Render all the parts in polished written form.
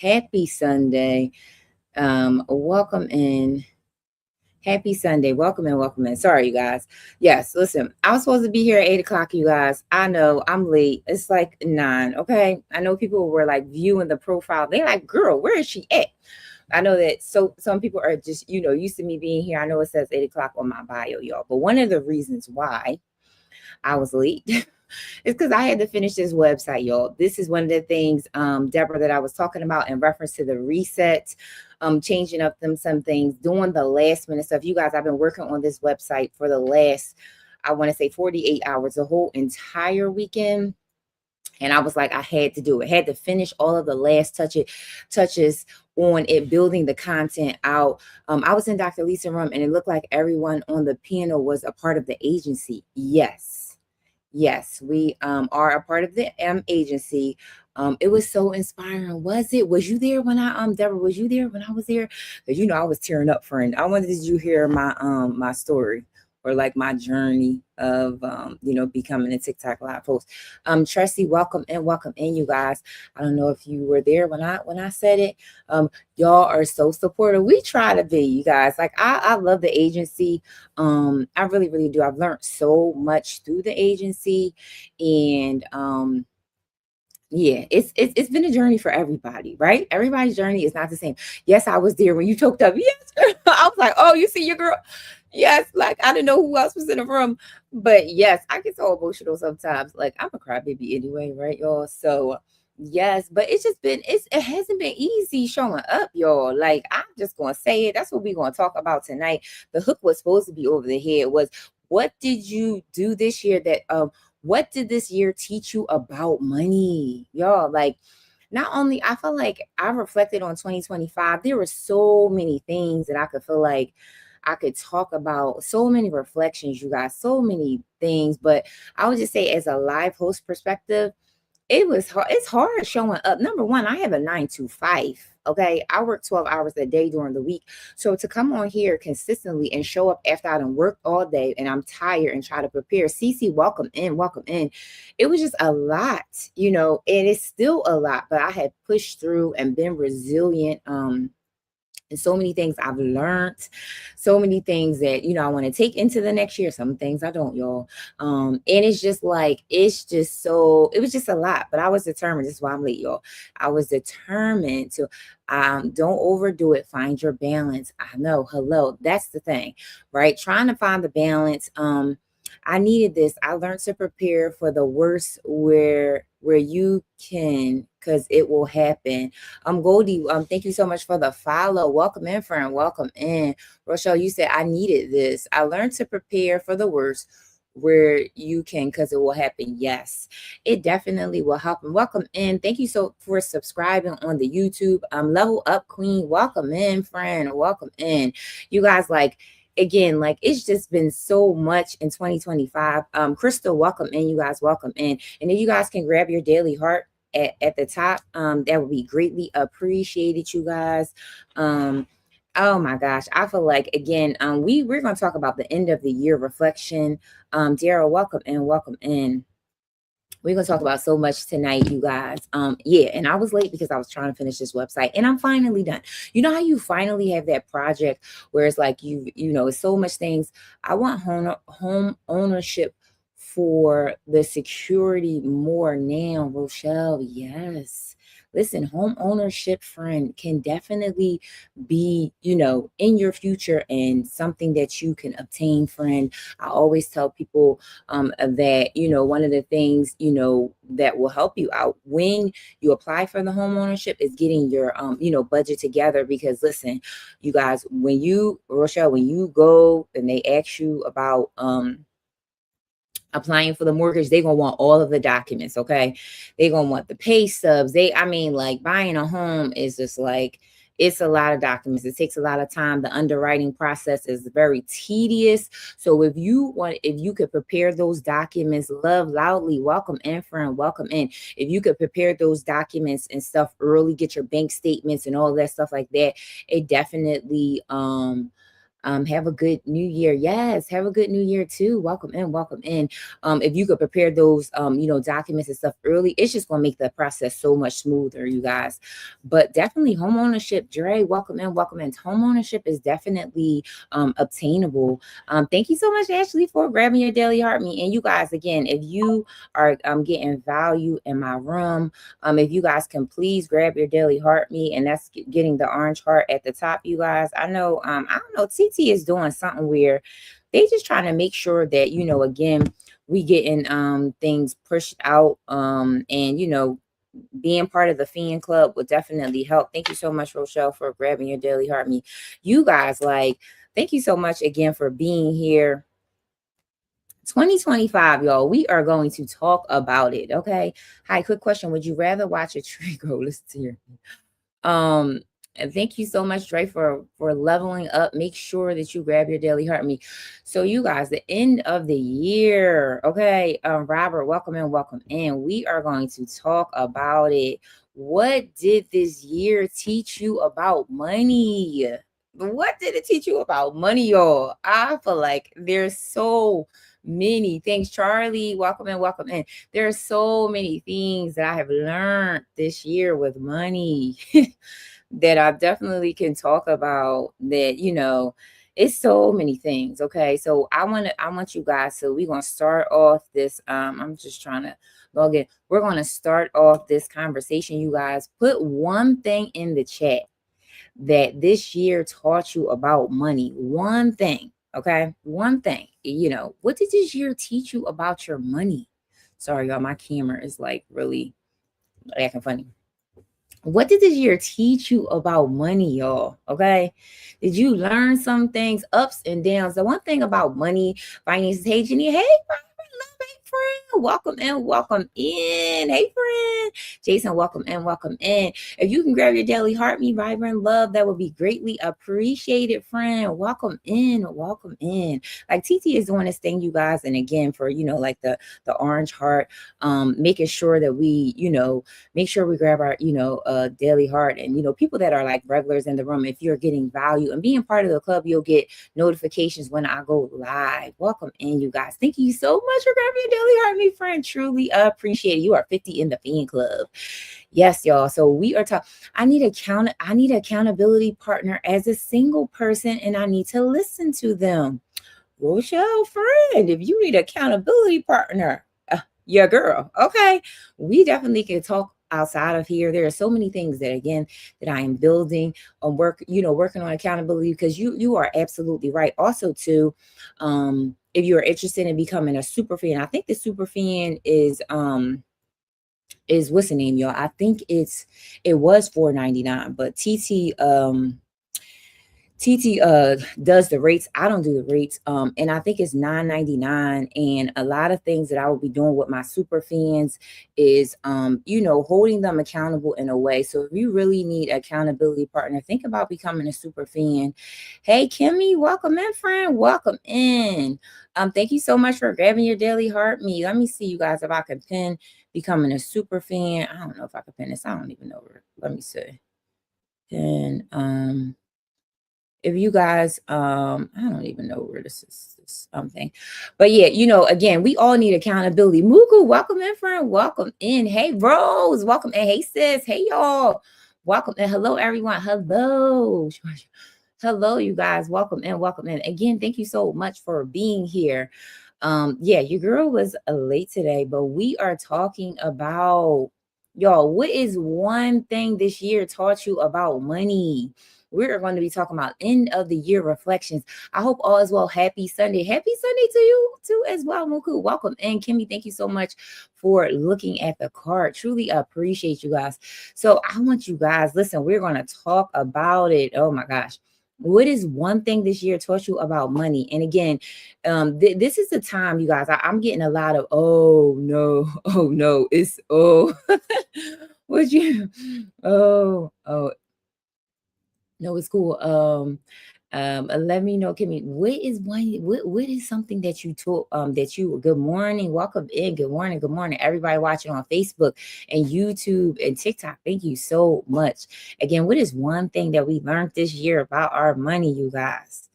Happy Sunday. Welcome in. Happy Sunday. Welcome in, welcome in. Sorry, you guys. Yes, listen, I was supposed to be here at 8 o'clock, you guys. I know I'm late. It's like 9. Okay. I know people were like viewing the profile. They're like, girl, where is she at? I know that some people are just, used to me being here. I know it says 8 o'clock on my bio, y'all. But one of the reasons why I was late it's because I had to finish this website, y'all. This is one of the things, Deborah, that I was talking about in reference to the reset, changing up some things, doing the last minute stuff. You guys, I've been working on this website for the last, I want to say 48 hours, the whole entire weekend. And I was like, I had to do it. Had to finish all of the last touches on it, building the content out. I was in Dr. Lisa's room, and it looked like everyone on the panel was a part of the agency. Yes, we are a part of the agency. It was so inspiring. Was you there when Deborah, was you there when I was there? Because I was tearing up, friend. I wanted you hear my story, or like my journey of becoming a TikTok live host. Tressie, welcome in, you guys. I don't know if you were there when I said it. Y'all are so supportive. We try to be, you guys. Like I love the agency. I really, really do. I've learned so much through the agency, and yeah, it's been a journey for everybody, right? Everybody's journey is not the same. Yes, I was there when you choked up. Yes, girl. I was like, oh, you see your girl. Yes, like I didn't know who else was in the room, but yes, I get so emotional sometimes. Like I'm a crybaby anyway, right, y'all? So yes, but it hasn't been easy showing up, y'all. Like I'm just gonna say it. That's what we're gonna talk about tonight. The hook was supposed to be over the head was, what did you do this year that what did this year teach you about money, y'all? Like, not only I feel like I reflected on 2025, there were so many things that I could feel like I could talk about, so many reflections, you guys, so many things. But I would just say, as a live host perspective, it was hard. It's hard showing up. Number one, I have a 9 to 5. Okay. I work 12 hours a day during the week. So to come on here consistently and show up after I done worked all day and I'm tired and try to prepare. Cece, welcome in, welcome in. It was just a lot, and it's still a lot, but I had pushed through and been resilient. And so many things I've learned, so many things that I want to take into the next year. Some things I don't, y'all. And it's just like it was just a lot. But I was determined. This is why I'm late, y'all. I was determined to don't overdo it. Find your balance. I know, hello, that's the thing, right? Trying to find the balance. I needed this. I learned to prepare for the worst where you can, because it will happen. Goldie, thank you so much for the follow. Welcome in, friend. Welcome in. Rochelle, you said I needed this. I learned to prepare for the worst where you can, because it will happen. Yes, it definitely will help. And welcome in. Thank you so for subscribing on the YouTube. Level Up Queen. Welcome in, friend. Welcome in. You guys, like, again, like it's just been so much in 2025. Crystal, welcome in, you guys, welcome in. And if you guys can grab your daily heart at the top, that would be greatly appreciated, you guys. Oh my gosh, I feel like, again, we're going to talk about the end of the year reflection. Daryl, welcome in, welcome in. We're gonna talk about so much tonight, you guys. Yeah, and I was late because I was trying to finish this website, and I'm finally done. You know how you finally have that project where it's like it's so much things. I want home ownership for the security more now, Rochelle. Yes. Listen, home ownership, friend, can definitely be, in your future and something that you can obtain, friend. I always tell people that one of the things that will help you out when you apply for the home ownership is getting your budget together. Because listen, you guys, Rochelle, when you go and they ask you about applying for the mortgage, they're gonna want all of the documents. Okay, they're gonna want the pay stubs. Like, buying a home is just like, it's a lot of documents. It takes a lot of time. The underwriting process is very tedious. So if you could prepare those documents, love loudly, welcome in, friend, welcome in. If you could prepare those documents and stuff early, get your bank statements and all that stuff like that, it definitely Have a good new year. Yes, have a good new year too. Welcome in, welcome in. If you could prepare those, documents and stuff early, it's just gonna make the process so much smoother, you guys. But definitely home ownership, Dre, welcome in, welcome in. Home ownership is definitely obtainable. Thank you so much, Ashley, for grabbing your daily heart me. And you guys, again, if you are getting value in my room, if you guys can please grab your daily heart me, and that's getting the orange heart at the top, you guys. I know, I don't know, TT is doing something where they just trying to make sure that, again, we getting things pushed out, and being part of the fan club would definitely help. Thank you so much, Rochelle, for grabbing your daily heart me. You guys, like, thank you so much again for being here. 2025, y'all, we are going to talk about it. Okay. Hi, quick question. Would you rather watch a tree grow? Listen to your and thank you so much, Dre, for leveling up. Make sure that you grab your daily heart me. So you guys, the end of the year. Okay. Robert, welcome in, welcome in. We are going to talk about it. What did this year teach you about money? What did it teach you about money, y'all? I feel like there's so many things. Charlie, welcome in, welcome in. There are so many things that I have learned this year with money that I definitely can talk about. That, it's so many things. Okay. So I want you guys, so we're gonna start off this. I'm just trying to log in. We're gonna start off this conversation, you guys. Put one thing in the chat that this year taught you about money. One thing. Okay. One thing. What did this year teach you about your money? Sorry, y'all. My camera is like really acting funny. What did this year teach you about money, y'all? Okay. Did you learn some things, ups and downs? The one thing about money, finances, hey, Jenny, hey, friend, welcome in, welcome in. Hey, friend. Jason, welcome in, welcome in. If you can grab your daily heart me, vibrant love, that would be greatly appreciated, friend. Welcome in, welcome in. Like TT is doing this thing, you guys. And again, for, like the orange heart, making sure that we, make sure we grab our, daily heart. And, people that are like regulars in the room, if you're getting value and being part of the club, you'll get notifications when I go live. Welcome in, you guys. Thank you so much for grabbing your daily heart, me friend. Truly appreciate it. You are 50 in the fan club. Yes, y'all. So we are talking. I need an accountability partner as a single person, and I need to listen to them. Rochelle, friend, if you need an accountability partner, your girl. Okay. We definitely can talk outside of here. There are so many things that, again, that I am building on working on accountability, because you are absolutely right. Also, too, if you're interested in becoming a super fan, I think the super fan is what's the name, y'all? I think it was $4.99, but TT does the rates. I don't do the rates. And I think it's $9.99. And a lot of things that I will be doing with my super fans is holding them accountable in a way. So if you really need an accountability partner, think about becoming a super fan. Hey, Kimmy, welcome in, friend. Welcome in. Thank you so much for grabbing your daily heart me. Let me see, you guys, if I can pin becoming a super fan. I don't know if I can pin this. I don't even know where. Let me see. And if you guys, I don't even know where this is, something, but yeah, again, we all need accountability. Muku, welcome in, friend. Welcome in. Hey, Rose, welcome in. Hey, sis. Hey, y'all. Welcome in. Hello, everyone. Hello, you guys. Welcome in. Welcome in. Again, thank you so much for being here. Yeah, your girl was late today, but we are talking about, y'all, what is one thing this year taught you about money? We're going to be talking about end of the year reflections. I hope all is well. Happy Sunday. Happy Sunday to you too as well, Muku. Welcome. And Kimmy, thank you so much for looking at the card. Truly appreciate you guys. So I want you guys, listen, we're going to talk about it. Oh my gosh. What is one thing this year taught you about money? And again, this is the time, you guys. I'm getting a lot of, oh no, it's would you? Oh, no, it's cool. Let me know, Kimmy. What is something that you taught? Good morning, welcome in. Good morning, everybody watching on Facebook and YouTube and TikTok. Thank you so much. Again, what is one thing that we learned this year about our money, you guys?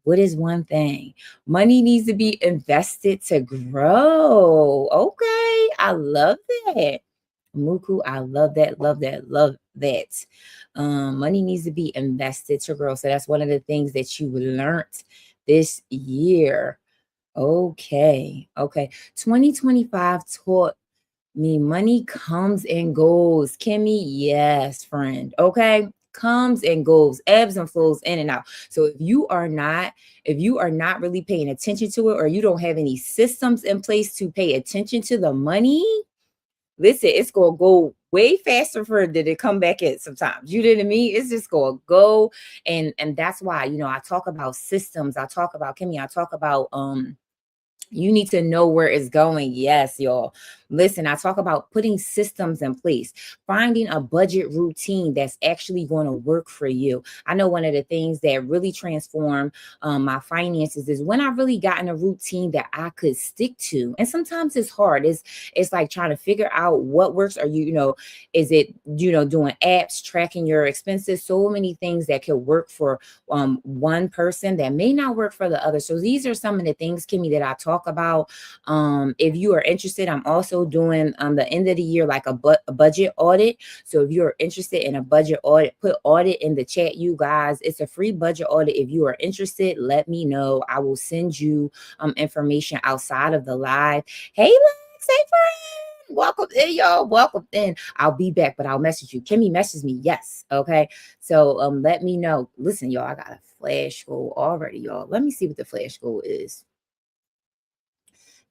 What is one thing? Money needs to be invested to grow. Okay, I love that. Muku, I love that, love that, love that. Money needs to be invested to grow. So that's one of the things that you learned this year. Okay, okay. 2025 taught me money comes and goes. Kimmy, yes, friend. Okay. Comes and goes, ebbs and flows in and out. So if you are not really paying attention to it, or you don't have any systems in place to pay attention to the money, listen, it's gonna go way faster for it to come back in sometimes. You know what I mean? It's just gonna go. And that's why, I talk about systems. I talk about Kimmy, I talk about you need to know where it's going. Yes, y'all. Listen, I talk about putting systems in place, finding a budget routine that's actually going to work for you. I know one of the things that really transformed my finances is when I really got in a routine that I could stick to. And sometimes it's hard. It's like trying to figure out what works. Are is it, doing apps, tracking your expenses, so many things that could work for one person that may not work for the other. So these are some of the things, Kimmy, that I talk about. If you are interested, I'm also doing the end of the year like a budget audit. So if you're interested in a budget audit, put audit in the chat, you guys. It's a free budget audit. If you are interested, let me know. I will send you information outside of the live. Hey, Lex, hey friend, welcome in, y'all. Welcome in. I'll be back, but I'll message you. Kimmy, message me. Yes. Okay. So let me know. Listen, y'all, I got a flash goal already, y'all. Let me see what the flash goal is.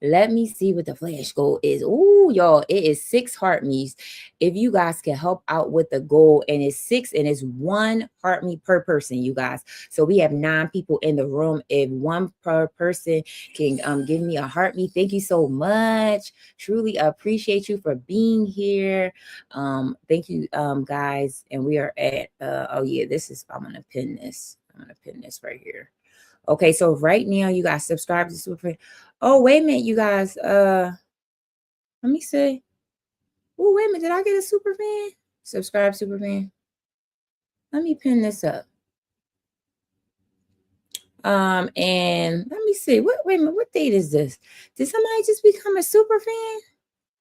Let me see what the flash goal is. Oh, y'all, it is 6 heart me's. If you guys can help out with the goal, and it's 6 and it's 1 heart me per person, you guys. So we have 9 people in the room. If 1 per person can give me a heart me, thank you so much. Truly appreciate you for being here. Thank you, guys. And we are at oh yeah, I'm gonna pin this. I'm gonna pin this right here. Okay, so right now you guys subscribe to Super. Oh, wait a minute, you guys. Let me see. Oh, wait a minute. Did I get a super fan? Subscribe, super fan. Let me pin this up. And let me see. Wait a minute, what date is this? Did somebody just become a super fan?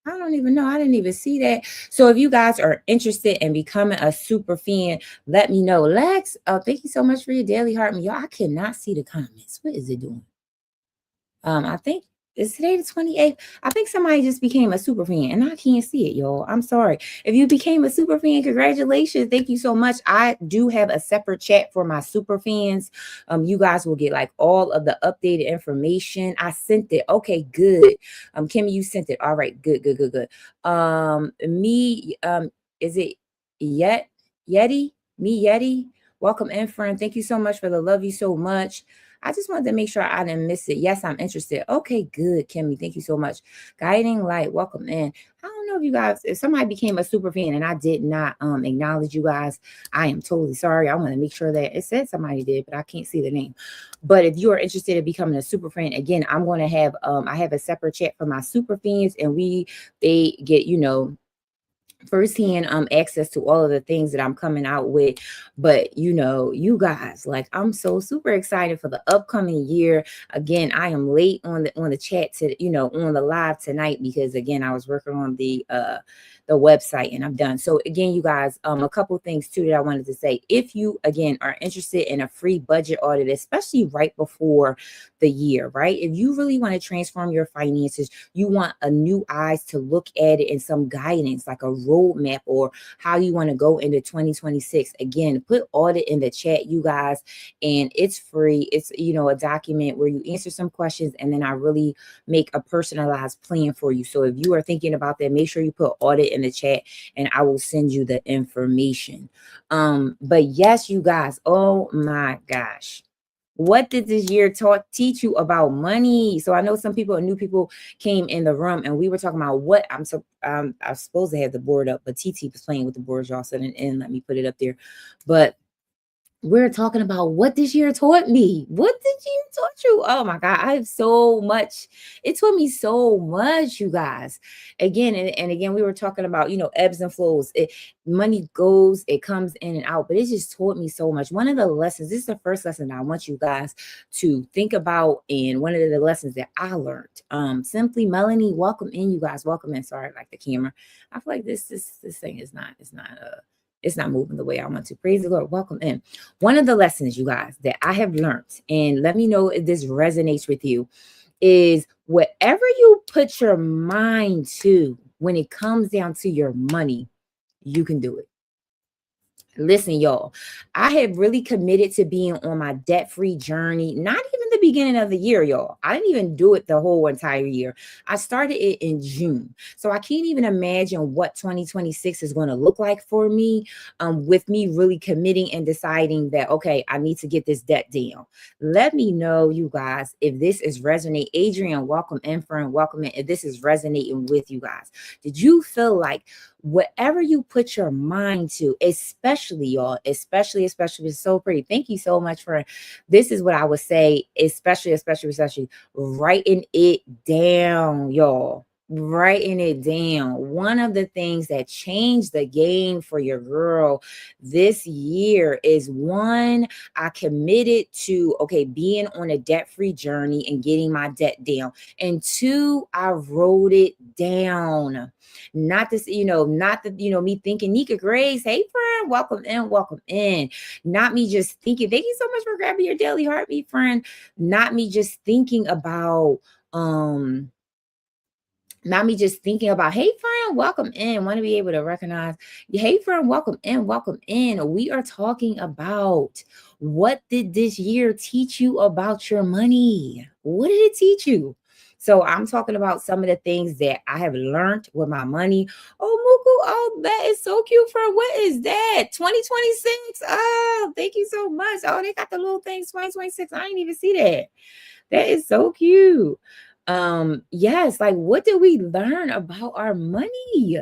I don't even know. I didn't even see that. So if you guys are interested in becoming a super fan, let me know. Lex, thank you so much for your daily heart. Y'all, I cannot see the comments. What is it doing? I think it's today the 28th. I think somebody just became a super fan and I can't see it, y'all. I'm sorry. If you became a super fan, congratulations. Thank you so much. I do have a separate chat for my super fans. You guys will get like all of the updated information. I sent it. Okay, good. Kimmy, you sent it. All right, good. Is it Yeti? Me Yeti? Welcome in, friend. Thank you so much for the love you so much. I just wanted to make sure I didn't miss it. Yes, I'm interested. Okay, good, Kimmy. Thank you so much. Guiding Light, welcome in. I don't know if you guys, if somebody became a super fan and I did not acknowledge you guys, I am totally sorry. I want to make sure that it said somebody did, but I can't see the name. But if you are interested in becoming a super fan, again, I'm going to have I have a separate chat for my super fans, and they get, firsthand access to all of the things that I'm coming out with. But you guys, like, I'm so super excited for the upcoming year. Again, I am late on the chat to on the live tonight because again I was working on the website and I'm done. So again, you guys, a couple things too that I wanted to say. If you again are interested in a free budget audit, especially right before the year, right? If you really want to transform your finances, you want a new eyes to look at it and some guidance, like a roadmap or how you want to go into 2026. Again, put audit in the chat, you guys, and it's free. It's a document where you answer some questions and then I really make a personalized plan for you. So if you are thinking about that, make sure you put audit in the chat and I will send you the information. But yes, you guys, oh my gosh. What did this year teach you about money? So I know some people, new people came in the room and we were talking about what I'm supposed to have the board up, but TT was playing with the board, y'all, so and let me put it up there. But we're talking about what this year taught me. What this year taught you? Oh my God, I have so much. It taught me so much, you guys. Again, and again, we were talking about, ebbs and flows. Money goes, it comes in and out, but it just taught me so much. One of the lessons, this is the first lesson I want you guys to think about, and one of the lessons that I learned. Simply Melanie, welcome in, you guys. Welcome in. Sorry, like the camera. I feel like this thing is not, it's not moving the way I want to. Praise the Lord. Welcome in. One of the lessons, you guys, that I have learned, and let me know if this resonates with you, is whatever you put your mind to when it comes down to your money, you can do it. Listen, y'all, I have really committed to being on my debt-free journey, not even the beginning of the year, y'all. I didn't even do it the whole entire year. I started it in June. So I can't even imagine what 2026 is going to look like for me, with me really committing and deciding that, okay, I need to get this debt down. Let me know, you guys, if this is resonating. Adrian, welcome in, friend, welcome in. If this is resonating with you guys. Did you feel like whatever you put your mind to, especially y'all, especially, it's so pretty. Thank you so much for this. Is what I would say, especially writing it down, y'all. Writing it down. One of the things that changed the game for your girl this year is, one, I committed to, okay, being on a debt-free journey and getting my debt down. And two, I wrote it down. Not this, not the, me thinking, Nika Grace, hey friend, welcome in, welcome in. Not me just thinking, thank you so much for grabbing your daily heartbeat, friend. Not me just thinking about, not me just thinking about, hey friend, welcome in. Want to be able to recognize, hey friend, welcome in, welcome in. We are talking about, what did this year teach you about your money? What did it teach you? So I'm talking about some of the things that I have learned with my money. Oh, Muku, oh, that is so cute, friend. What is that? 2026. Oh, thank you so much. Oh, they got the little things, 2026. I didn't even see that. That is so cute. Yes, like, what did we learn about our money?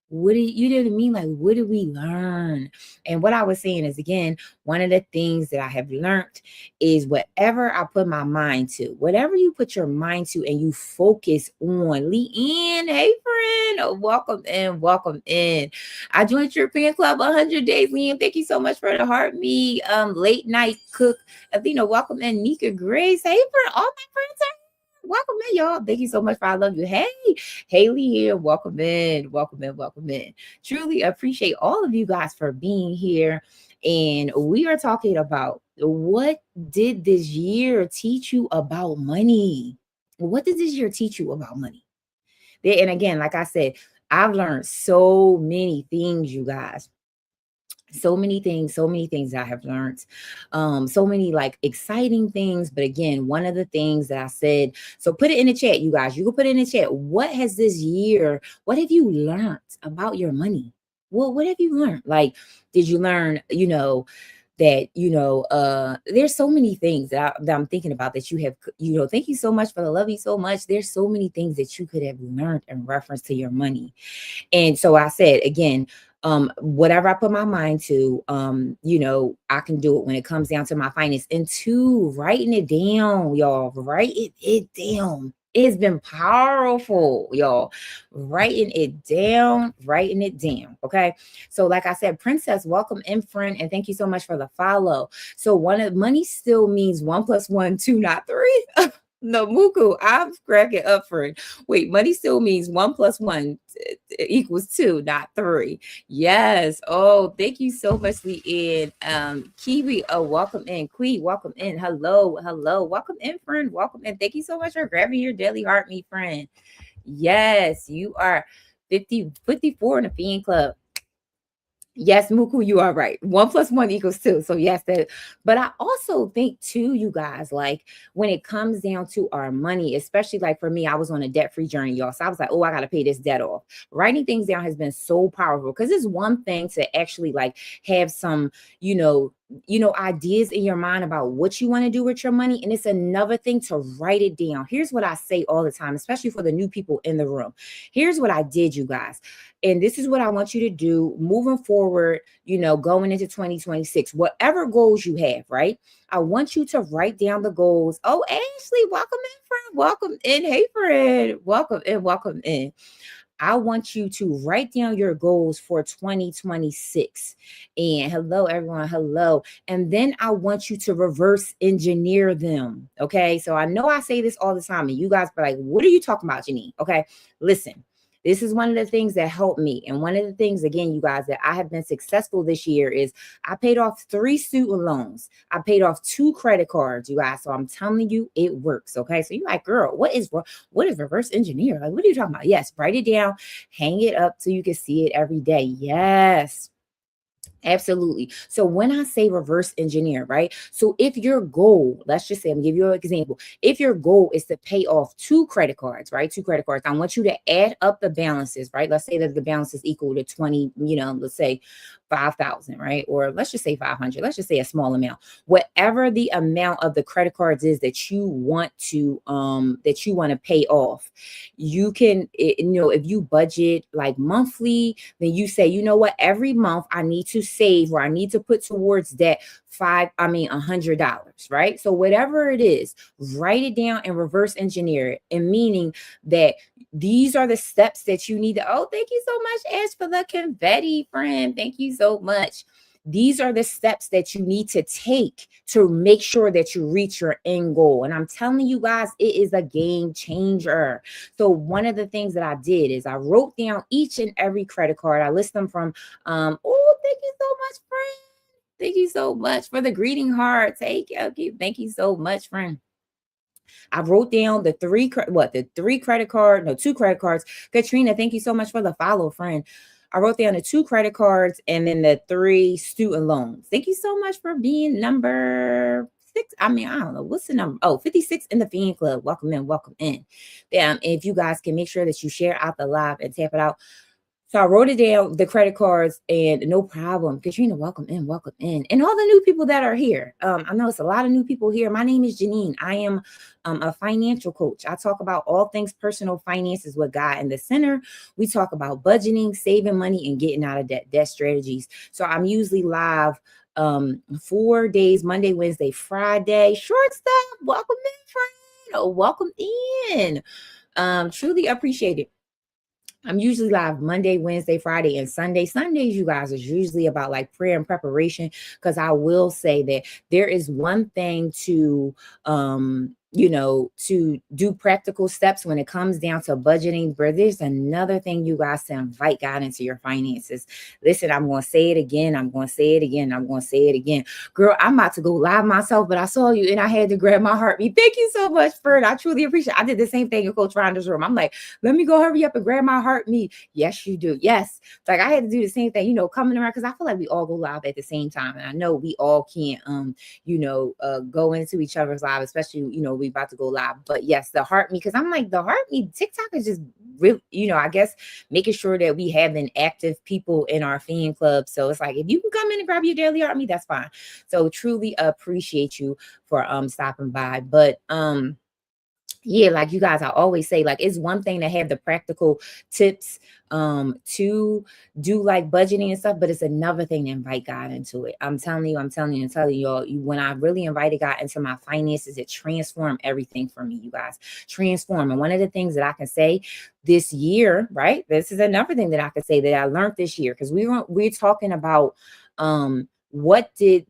What do you didn't mean, like, what did we learn? And what I was saying is, again, one of the things that I have learned is, whatever I put my mind to, whatever you put your mind to and you focus on. Leanne, hey friend, oh, welcome in, welcome in. I joined your fan club 100 days. Leanne, thank you so much for the heartbeat. Late night cook, Athena, welcome in. Nika Grace, hey friend, all my friends are welcome in, y'all. Thank you so much for I love you. Hey, Haley here. Welcome in. Welcome in. Welcome in. Truly appreciate all of you guys for being here. And we are talking about, what did this year teach you about money? What did this year teach you about money? And again, like I said, I've learned so many things, you guys. So many things I have learned, so many like exciting things. But again, one of the things that I said, so put it in the chat, you guys. You can put it in the chat. What has this year, what have you learned about your money? Well, what have you learned? Like, did you learn, that, there's so many things that I'm thinking about that you have, thank you so much for the love you so much. There's so many things that you could have learned in reference to your money. And so I said, again, whatever I put my mind to, I can do it when it comes down to my finance. And two, writing it down, y'all. Write it down. It's been powerful, y'all. Writing it down, writing it down. Okay. So, like I said, Princess, welcome in, friend, and thank you so much for the follow. So, money still means 1 + 1, 2, not 3. No, Muku, I'm cracking up for it. Wait, money still means 1 + 1 equals 2, not 3. Yes. Oh, thank you so much, Lee. Kiwi, oh, welcome in. Queen, welcome in. Hello, hello. Welcome in, friend. Welcome in. Thank you so much for grabbing your daily heart, me friend. Yes, you are 54 in the fan club. Yes, Muku, you are right. 1 + 1 = 2. So yes, but I also think too, you guys, like, when it comes down to our money, especially like for me, I was on a debt-free journey, y'all. So I was like, oh, I got to pay this debt off. Writing things down has been so powerful, because it's one thing to actually like have some, ideas in your mind about what you want to do with your money. And it's another thing to write it down. Here's what I say all the time, especially for the new people in the room. Here's what I did, you guys. And this is what I want you to do moving forward, going into 2026, whatever goals you have, right? I want you to write down the goals. Oh, Ashley, welcome in, friend. Welcome in. Hey, friend. Welcome in. Welcome in. I want you to write down your goals for 2026. And hello, everyone. Hello. And then I want you to reverse engineer them. Okay. So I know I say this all the time, and you guys be like, what are you talking about, Janine? Okay. Listen. This is one of the things that helped me. And one of the things, again, you guys, that I have been successful this year is I paid off 3 student loans. I paid off 2 credit cards, you guys. So I'm telling you, it works. Okay. So you're like, girl, what is reverse engineer? Like, what are you talking about? Yes. Write it down, hang it up so you can see it every day. Yes. Absolutely. So when I say reverse engineer, right? So if your goal, let's just say, I'm gonna give you an example. If your goal is to pay off 2 credit cards, right? 2 credit cards, I want you to add up the balances, right? Let's say that the balance is equal to 20, let's say 5,000, right? Or let's just say 500. Let's just say a small amount. Whatever the amount of the credit cards is that you want to pay off, you can, if you budget like monthly, then you say, you know what, every month I need to save, or I need to put towards that $100, right? So whatever it is, write it down and reverse engineer it. And meaning that these are the steps that you need to, oh, thank you so much, Ash, for the confetti, friend. Thank you so much. These are the steps that you need to take to make sure that you reach your end goal. And I'm telling you guys, it is a game changer. So one of the things that I did is I wrote down each and every credit card. I list them from, oh, thank you so much, friend. Thank you so much for the greeting hearts. Hey, okay, thank you so much, friend. I wrote down the 2 credit cards. Katrina, thank you so much for the follow, friend. I wrote down the 2 credit cards and then the 3 student loans. Thank you so much for being number 6. I don't know. What's the number? Oh, 56 in the fan club. Welcome in. Welcome in. If you guys can make sure that you share out the live and tap it out. So I wrote it down, the credit cards, and no problem. Katrina, welcome in, welcome in. And all the new people that are here. I know it's a lot of new people here. My name is Janine. I am a financial coach. I talk about all things personal finances with God in the center. We talk about budgeting, saving money, and getting out of debt strategies. So I'm usually live 4 days, Monday, Wednesday, Friday. Short stuff. Welcome in, friend. Oh, welcome in. Truly appreciate it. I'm usually live Monday, Wednesday, Friday, and Sunday. Sundays, you guys, is usually about like prayer and preparation, because I will say that there is one thing to to do practical steps when it comes down to budgeting, but there's another thing, you guys, to invite God into your finances. Listen, I'm going to say it again. I'm going to say it again. I'm going to say it again. Girl, I'm about to go live myself, but I saw you and I had to grab my heartbeat. Thank you so much, Ferd. I truly appreciate it. I did the same thing in Coach Rhonda's room. I'm like, let me go hurry up and grab my heartbeat. Yes, you do. Yes. Like I had to do the same thing, coming around, because I feel like we all go live at the same time. And I know we all can't, go into each other's live, especially, we about to go live. But yes, the heartbeat, because I'm like, the heartbeat, TikTok is just really, I guess making sure that we have an active people in our fan club. So it's like, if you can come in and grab your daily heartbeat, that's fine. So truly appreciate you for stopping by. But yeah, like you guys, I always say, like, it's one thing to have the practical tips to do like budgeting and stuff, but it's another thing to invite God into it. I'm telling you, y'all, when I really invited God into my finances, it transformed everything for me, you guys. Transform. And one of the things that I can say this year, right? This is another thing that I could say that I learned this year, because we're talking about what did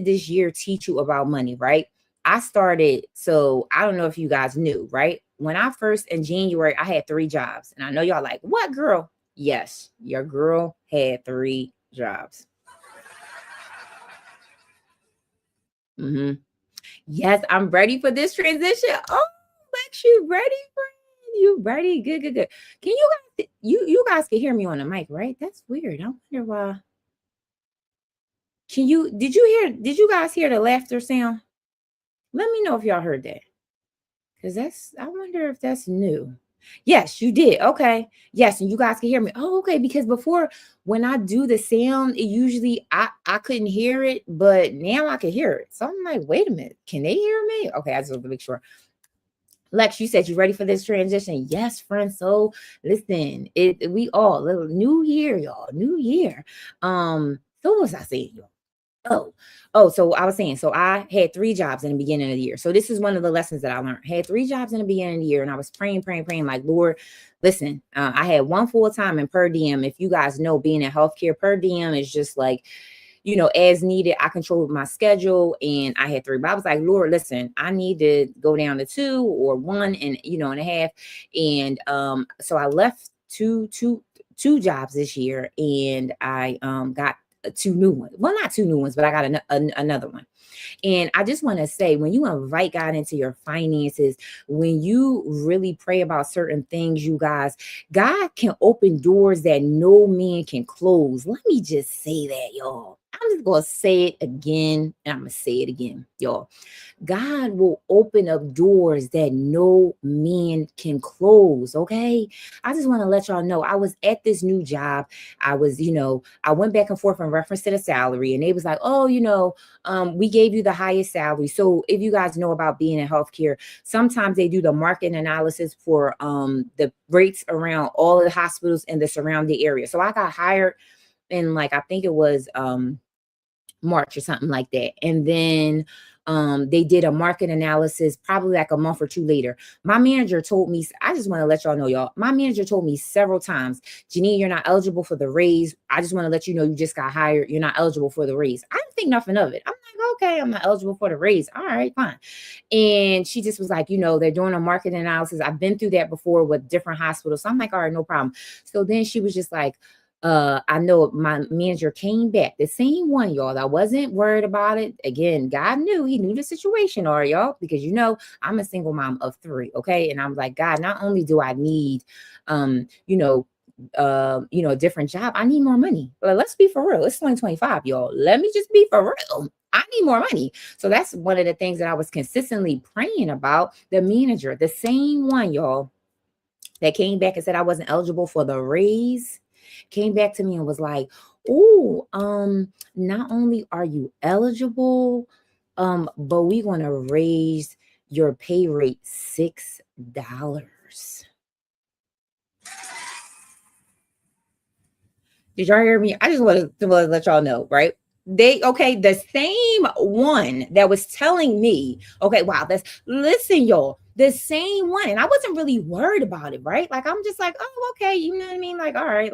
this year teach you about money, right? I started, so I don't know if you guys knew, right? When I first, in January, I had 3 jobs. And I know y'all like, what, girl? Yes, your girl had 3 jobs. Yes, I'm ready for this transition. Oh, Lex, you ready, friend? You ready? Good, good, good. Can you guys, you guys can hear me on the mic, right? That's weird. I wonder why. Did you guys hear the laughter sound? Let me know if y'all heard that. Because I wonder if that's new. Yes, you did. Okay. Yes, and you guys can hear me. Oh, okay. Because before, when I do the sound, it usually I couldn't hear it, but now I can hear it. So I'm like, wait a minute, can they hear me? Okay, I just want to make sure. Lex, you said you ready for this transition? Yes, friend. So listen, it we all little new year, y'all. New year. So what was I saying, y'all? So I was saying, so I had three jobs in the beginning of the year. So this is one of the lessons that I learned. I had three jobs in the beginning of the year, and I was praying, praying, praying, like, Lord, listen, I had one full time and per diem. If you guys know, being in healthcare, per diem is just like, as needed. I controlled my schedule, and I had three. But I was like, Lord, listen, I need to go down to two or one and a half. And so I left two jobs this year, and I got two new ones. Well, not two new ones, but I got another one. And I just want to say, when you invite God into your finances, when you really pray about certain things, you guys, God can open doors that no man can close. Let me just say that, y'all. I'm just going to say it again, and I'm going to say it again, y'all. God will open up doors that no man can close. Okay. I just want to let y'all know I was at this new job. I was, I went back and forth in reference to the salary, and they was like, oh, we gave you the highest salary. So if you guys know about being in healthcare, sometimes they do the market analysis for the rates around all of the hospitals in the surrounding area. So I got hired in, like, I think it was March or something like that. And then they did a market analysis probably like a month or two later. My manager told me, I just want to let y'all know, y'all, my manager told me several times, Janine, you're not eligible for the raise. I just want to let you know you just got hired. You're not eligible for the raise. I didn't think nothing of it. I'm like, okay, I'm not eligible for the raise. All right, fine. And she just was like, they're doing a market analysis. I've been through that before with different hospitals. So I'm like, all right, no problem. So then she was just like, I know my manager came back, the same one, y'all. I wasn't worried about it. Again, God knew, he knew the situation, or y'all, because I'm a single mom of three. Okay. And I'm like, God, not only do I need, a different job, I need more money. But let's be for real. It's 2025, y'all. Let me just be for real. I need more money. So that's one of the things that I was consistently praying about. The manager, the same one, y'all, that came back and said I wasn't eligible for the raise, came back to me and was like, oh, not only are you eligible, but we're going to raise your pay rate $6. Did y'all hear me? I just want to let y'all know, right? The same one that was telling me, okay, wow, listen, y'all, the same one. And I wasn't really worried about it, right? Like, I'm just like, oh, okay, you know what I mean? Like, all right,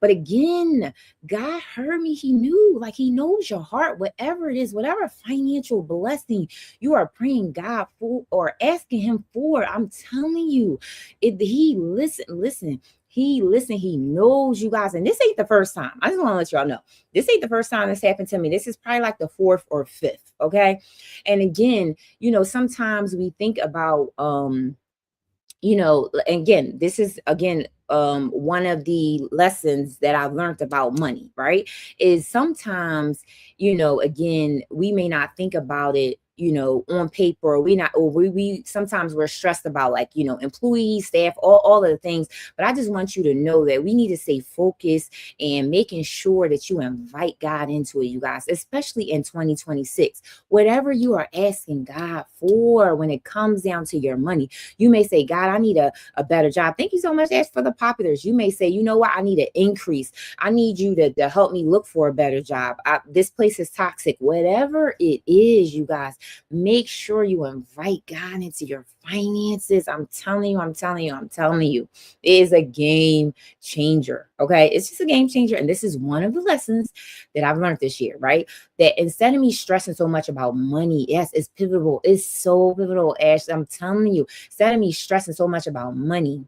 but again, God heard me. He knew, like, he knows your heart, whatever it is, whatever financial blessing you are praying God for or asking him for. I'm telling you, listen. He knows you guys. And this ain't the first time. I just want to let y'all know. This ain't the first time this happened to me. This is probably like the fourth or fifth. Okay. And again, sometimes we think about, again, this is one of the lessons that I've learned about money, right? Is sometimes, again, we may not think about it, on paper, we sometimes we're stressed about, like, employees, staff, all of the things. But I just want you to know that we need to stay focused and making sure that you invite God into it, you guys, especially in 2026. Whatever you are asking God for when it comes down to your money, you may say, God, I need a better job. Thank you so much, Ask for the populars. You may say, you know what, I need an increase. I need you to help me look for a better job. This place is toxic. Whatever it is, you guys, make sure you invite God into your finances. I'm telling you, it is a game changer. Okay. It's just a game changer. And this is one of the lessons that I've learned this year, right? That instead of me stressing so much about money, yes, it's pivotal. It's so pivotal, Ash. I'm telling you, instead of me stressing so much about money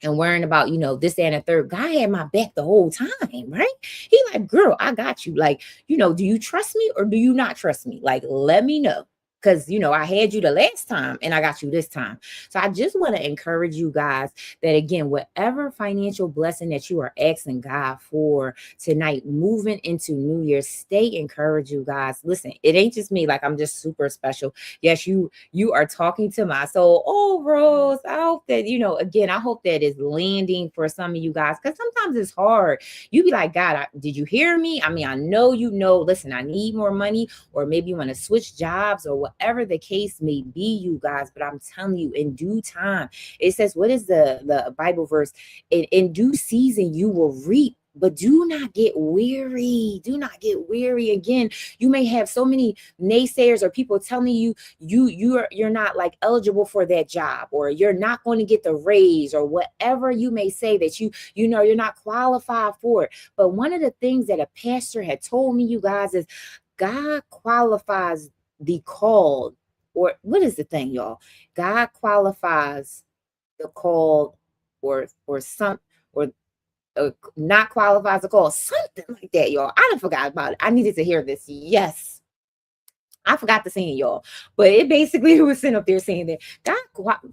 and worrying about, this, that, and the third, God had my back the whole time, right? He like, girl, I got you. Like, do you trust me or do you not trust me? Like, let me know. because I had you the last time and I got you this time. So I just want to encourage you guys that, again, whatever financial blessing that you are asking God for tonight, moving into New Year's, stay encouraged, you guys. Listen, it ain't just me, like I'm just super special. Yes, you are talking to my soul. Oh, Rose, I hope that, again, I hope that is landing for some of you guys, because sometimes it's hard. You be like, God, did you hear me? I mean, I know, listen, I need more money, or maybe you want to switch jobs, or whatever the case may be, you guys. But I'm telling you, in due time, it says, what is the Bible verse? In due season, you will reap. But do not get weary. Do not get weary. Again, you may have so many naysayers or people telling you you're not like eligible for that job, or you're not going to get the raise, or whatever you may say that you're not qualified for it. But one of the things that a pastor had told me, you guys, is God qualifies the called. Or what is the thing, y'all? God qualifies the called, or some, or not qualifies the call, something like that, y'all. I done forgot about it. I needed to hear this. Yes, I forgot to say it, y'all. But it basically was sitting up there saying that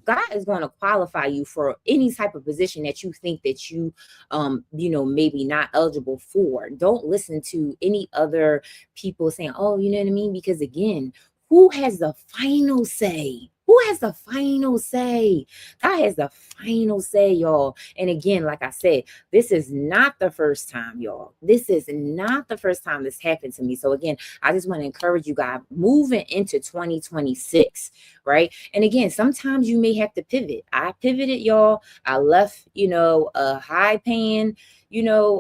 God is going to qualify you for any type of position that you think that you maybe not eligible for. Don't listen to any other people saying, oh, you know what I mean? Because again, who has the final say? Who has the final say? God has the final say, y'all. And again, like I said, this is not the first time, y'all. This is not the first time this happened to me. So again, I just want to encourage you guys moving into 2026, right? And again, sometimes you may have to pivot. I pivoted, y'all. I left, a high paying,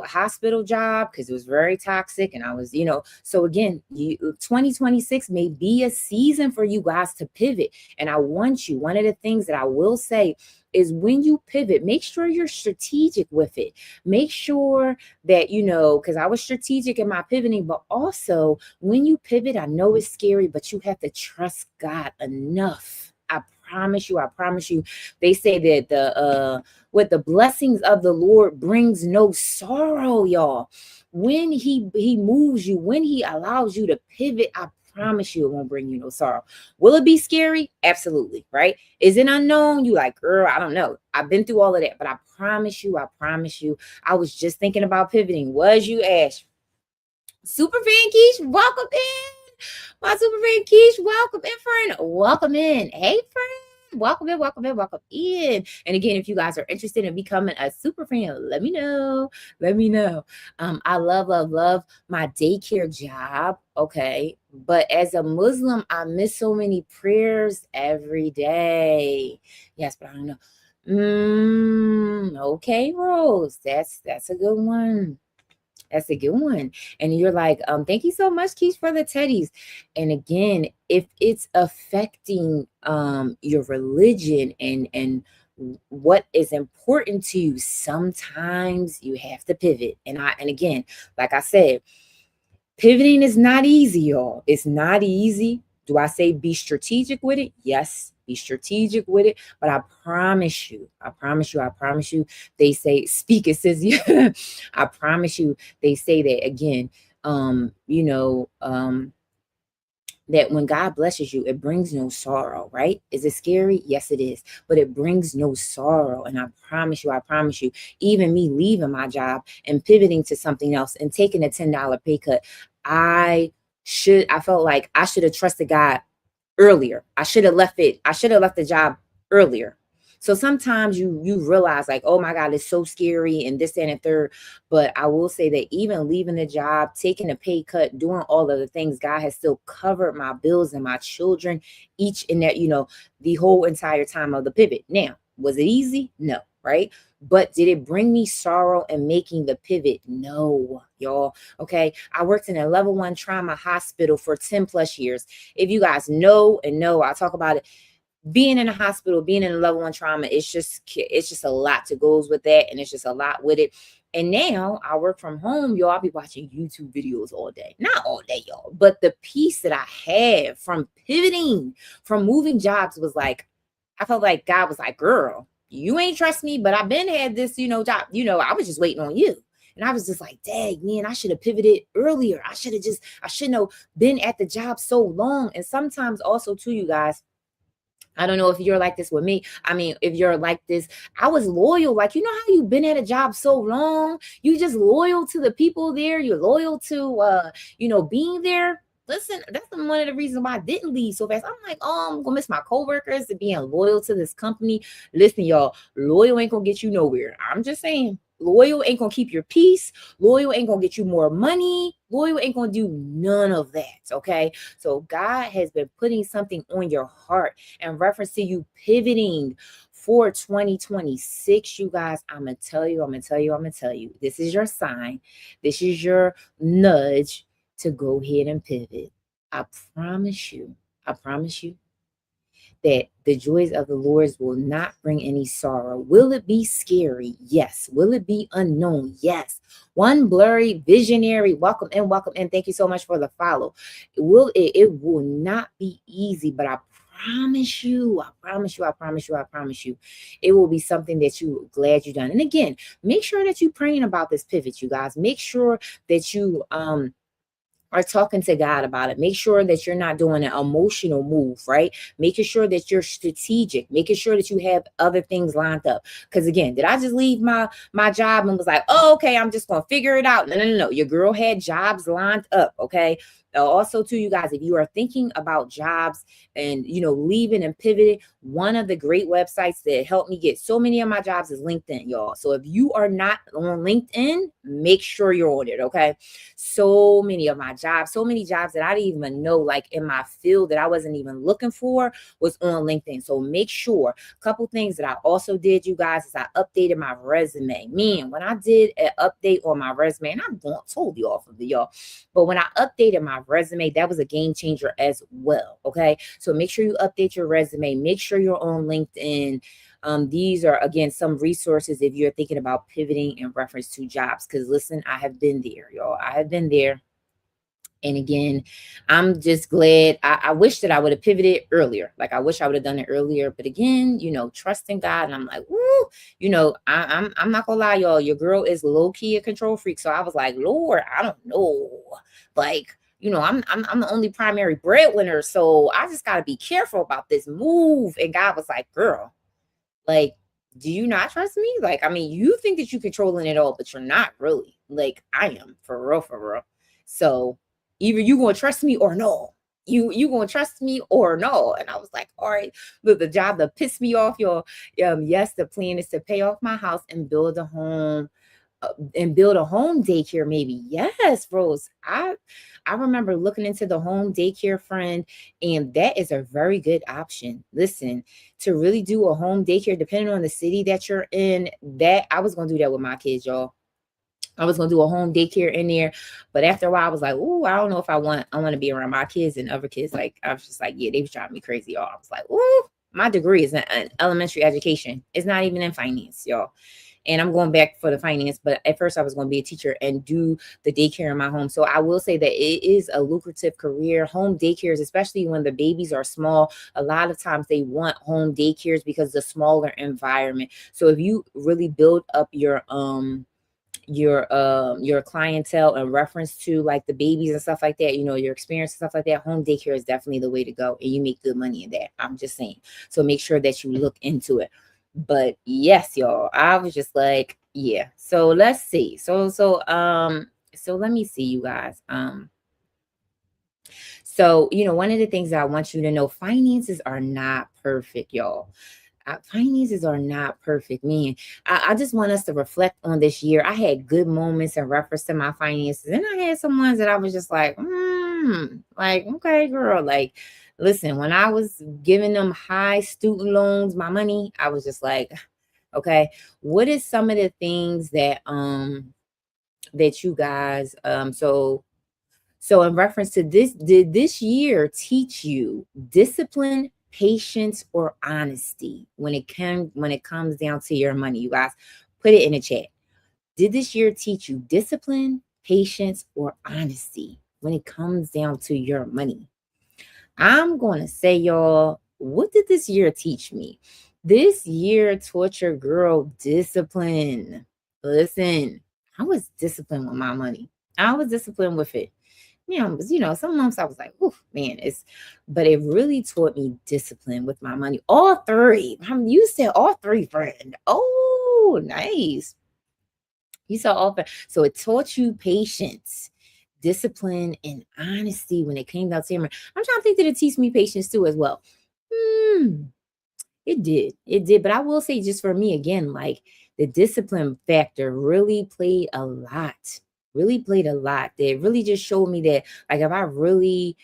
hospital job, because it was very toxic. And I was, so again, 2026 may be a season for you guys to pivot. And I want you, one of the things that I will say is, when you pivot, make sure you're strategic with it. Make sure that, because I was strategic in my pivoting, but also when you pivot, I know it's scary, but you have to trust God enough. I promise you. They say that with the blessings of the Lord brings no sorrow, y'all. When he moves you, when he allows you to pivot, I promise you it won't bring you no sorrow. Will it be scary? Absolutely, right? Is it unknown? You like, girl, I don't know. I've been through all of that, but I promise you, I was just thinking about pivoting. Was you, Ash? Super fan Keish, welcome in. My super fan Keish, welcome in, friend. Welcome in. Hey, friend. Welcome in. And again, if you guys are interested in becoming a super fan, let me know. I love my daycare job. Okay. But as a Muslim, I miss so many prayers every day. Yes, but I don't know. Okay, Rose. That's a good one. That's a good one. And you're like, thank you so much, Keish, for the teddies. And again, if it's affecting your religion and what is important to you, sometimes you have to pivot. And again, like I said, pivoting is not easy, y'all. It's not easy. Do I say be strategic with it? Yes, be strategic with it. But I promise you, they say, speak, it says, yeah, I promise you, they say that again, that when God blesses you, it brings no sorrow, right? Is it scary? Yes, it is. But it brings no sorrow. And I promise you, even me leaving my job and pivoting to something else and taking a $10 pay cut, I felt like I should have trusted God earlier. I should have left the job earlier. So sometimes you realize like, oh my God, it's so scary and this, and the third. But I will say that even leaving the job, taking a pay cut, doing all of the things, God has still covered my bills and my children each and that, the whole entire time of the pivot. Now, was it easy? No, right? But did it bring me sorrow in making the pivot? No, y'all. Okay. I worked in a level 1 trauma hospital for 10 plus years. If you guys know, I'll talk about it. Being in a hospital, being in a level 1 trauma, it's just a lot to goes with that. And it's just a lot with it. And now I work from home, y'all. I'll be watching YouTube videos all day. Not all day, y'all. But the peace that I have from pivoting, from moving jobs was like, I felt like God was like, girl, you ain't trust me, but I've been had this, job. I was just waiting on you. And I was just like, dang, man, I should have pivoted earlier. I shouldn't have been at the job so long. And sometimes also too, you guys, I don't know if you're like this with me. I mean, if you're like this, I was loyal. Like, you know how you've been at a job so long? You just loyal to the people there. You're loyal to, being there. Listen, that's one of the reasons why I didn't leave so fast. I'm like, oh, I'm gonna miss my coworkers and being loyal to this company. Listen, y'all, loyal ain't gonna get you nowhere. I'm just saying, loyal ain't gonna keep your peace. Loyal ain't gonna get you more money. Loyal ain't gonna do none of that. Okay. So God has been putting something on your heart in reference to you pivoting for 2026. You guys, I'm gonna tell you, this is your sign, this is your nudge to go ahead and pivot. I promise you that the joys of the Lord will not bring any sorrow. Will it be scary? Yes. Will it be unknown? Yes. One blurry visionary, welcome in, welcome in. Thank you so much for the follow. It will not be easy, but I promise you, it will be something that you glad you done. And again, make sure that you praying about this pivot, you guys. Make sure that you are talking to God about it. Make sure that you're not doing an emotional move, right? Making sure that you're strategic, making sure that you have other things lined up. Because again, did I just leave my job and was like, oh, okay, I'm just gonna figure it out? No. Your girl had jobs lined up, okay? Also, too, you guys, if you are thinking about jobs and leaving and pivoting, one of the great websites that helped me get so many of my jobs is LinkedIn, y'all. So if you are not on LinkedIn, make sure you're on it, okay? So many jobs that I didn't even know, like in my field that I wasn't even looking for, was on LinkedIn. So make sure. A couple things that I also did, you guys, is I updated my resume. Man, when I did an update on my resume, and I've told you off of it, y'all, but when I updated my resume, that was a game changer as well. Okay. So make sure you update your resume. Make sure you're on LinkedIn. These are, again, some resources if you're thinking about pivoting in reference to jobs. Because listen, I have been there, y'all. I have been there. And again, I'm just glad. I wish that I would have pivoted earlier. Like, I wish I would have done it earlier. But again, trusting God. And I'm like, woo, I'm not gonna lie, y'all. Your girl is low key a control freak. So I was like, Lord, I don't know. Like, I'm the only primary breadwinner. So I just gotta be careful about this move. And God was like, girl, like, do you not trust me? Like, I mean, you think that you're controlling it all, but you're not really. Like, I am, for real, for real. So either you gonna trust me or no. You gonna trust me or no? And I was like, all right, look, the job that pissed me off, y'all. Yes, the plan is to pay off my house and build a home daycare, maybe. Yes, Rose. I remember looking into the home daycare, friend, and that is a very good option. Listen, to really do a home daycare, depending on the city that you're in, that I was gonna do that with my kids, y'all. I was gonna do a home daycare in there, but after a while, I was like, "Ooh, I don't know if I want to be around my kids and other kids." Like, I was just like, "Yeah, they was driving me crazy, y'all." I was like, "Ooh, my degree is in elementary education. It's not even in finance, y'all." And I'm going back for the finance, but at first I was going to be a teacher and do the daycare in my home. So I will say that it is a lucrative career. Home daycares, especially when the babies are small, a lot of times they want home daycares because the smaller environment. So if you really build up your clientele in reference to like the babies and stuff like that, your experience and stuff like that, home daycare is definitely the way to go, and you make good money in that. I'm just saying. So make sure that you look into it. But yes, y'all, I was just like, yeah. So let's see. So let me see, you guys. So one of the things that I want you to know, finances are not perfect, y'all. Finances are not perfect, man. I just want us to reflect on this year. I had good moments in reference to my finances, and I had some ones that I was just like, like, okay, girl, like, listen, when I was giving them high student loans, my money, I was just like, okay, what is some of the things that that you guys so in reference to this, did this year teach you discipline, patience, or honesty when it comes down to your money? You guys, put it in the chat. Did this year teach you discipline, patience, or honesty when it comes down to your money? I'm going to say, y'all, what did this year teach me? This year taught your girl discipline. Listen, I was disciplined with my money. I was disciplined with it. Some months I was like, "Ooh, man, but it really taught me discipline with my money. All three. You said all three, friend. Oh, nice. You saw all three. So it taught you patience, discipline, and honesty when it came down to Tamara. I'm trying to think that it teach me patience too as well. Hmm. It did. It did. But I will say, just for me, again, like the discipline factor really played a lot. Really played a lot. That really just showed me that, like, if I really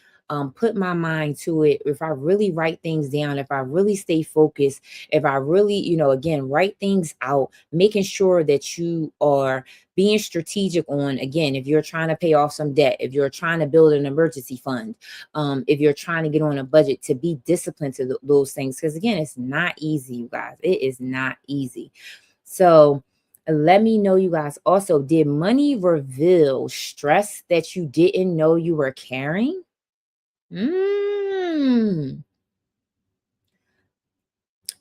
put my mind to it, if I really write things down, if I really stay focused, if I really, again, write things out, making sure that you are being strategic on, again, if you're trying to pay off some debt, if you're trying to build an emergency fund, if you're trying to get on a budget, to be disciplined to those things. Because again, it's not easy, you guys. It is not easy. So let me know, you guys. Also, did money reveal stress that you didn't know you were carrying?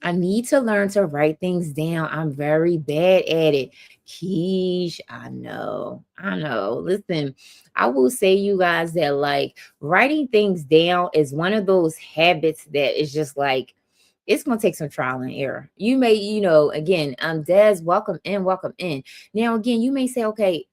I need to learn to write things down. I'm very bad at it. Keish, I know. I know. Listen, I will say, you guys, that like writing things down is one of those habits that is just like, it's going to take some trial and error. You may, again, Des, welcome in, welcome in. Now, again, you may say, okay,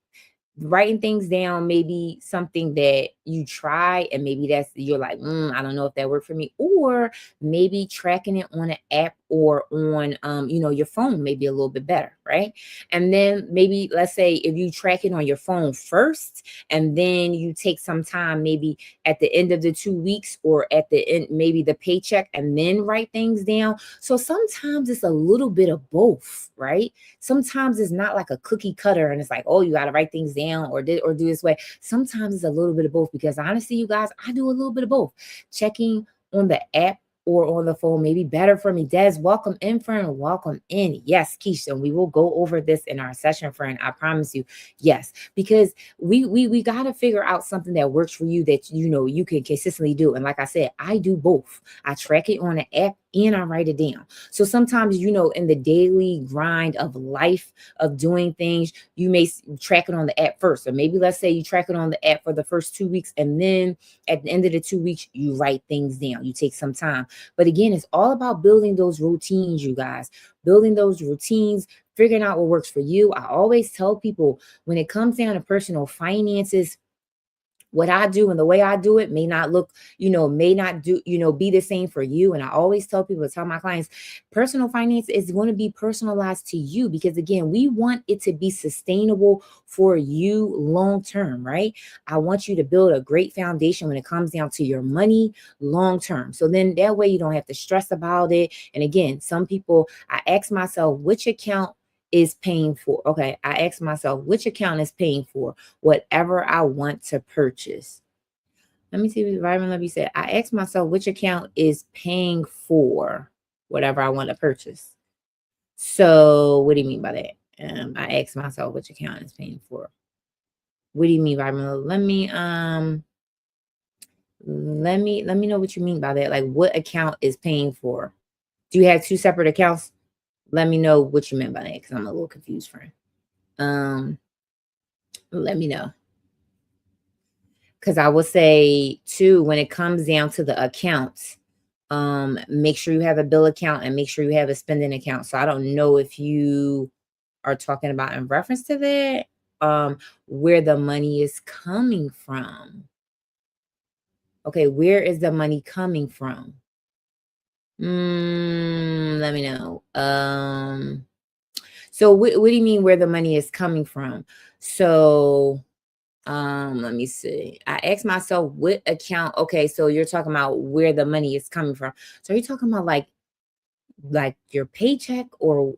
writing things down may be something that you try, and maybe you're like, I don't know if that worked for me. Or maybe tracking it on an app or on your phone may be a little bit better, right? And then maybe, let's say, if you track it on your phone first, and then you take some time, maybe at the end of the 2 weeks, or at the end, maybe the paycheck, and then write things down. So sometimes it's a little bit of both, right? Sometimes it's not like a cookie cutter and it's like, oh, you got to write things down or do this way. Sometimes it's a little bit of both, because honestly, you guys, I do a little bit of both. Checking on the app or on the phone may be better for me. Des, welcome in, friend. Welcome in. Yes, Keisha, and we will go over this in our session, friend. I promise you. Yes, because we got to figure out something that works for you, that you can consistently do. And like I said, I do both. I track it on an app and I write it down. So sometimes, in the daily grind of life, of doing things, you may track it on the app first. Or maybe, let's say, you track it on the app for the first 2 weeks, and then at the end of the 2 weeks, you write things down. You take some time. But again, it's all about building those routines, you guys. Building those routines, figuring out what works for you. I always tell people, when it comes down to personal finances, what I do and the way I do it may not look, may not do, be the same for you. And I always tell people, tell my clients, personal finance is going to be personalized to you, because again, we want it to be sustainable for you long term, right? I want you to build a great foundation when it comes down to your money long term. So then that way you don't have to stress about it. And again, some people, I ask myself, which account is paying for? Okay, I ask myself, which account is paying for whatever I want to purchase? Let me see what Vitamin Levy said. I ask myself, which account is paying for whatever I want to purchase? So what do you mean by that? I ask myself, which account is paying for? What do you mean, Vitamin Levy? Let me know what you mean by that. Like, what account is paying for? Do you have two separate accounts? Let me know what you meant by that, because I'm a little confused, friend. Let me know. Because I would say too, when it comes down to the accounts, make sure you have a bill account and make sure you have a spending account. So I don't know if you are talking about in reference to that, where the money is coming from. Okay, where is the money coming from? Let me know. So what do you mean where the money is coming from? So let me see. I asked myself what account. Okay, so you're talking about where the money is coming from. So are you talking about like your paycheck, or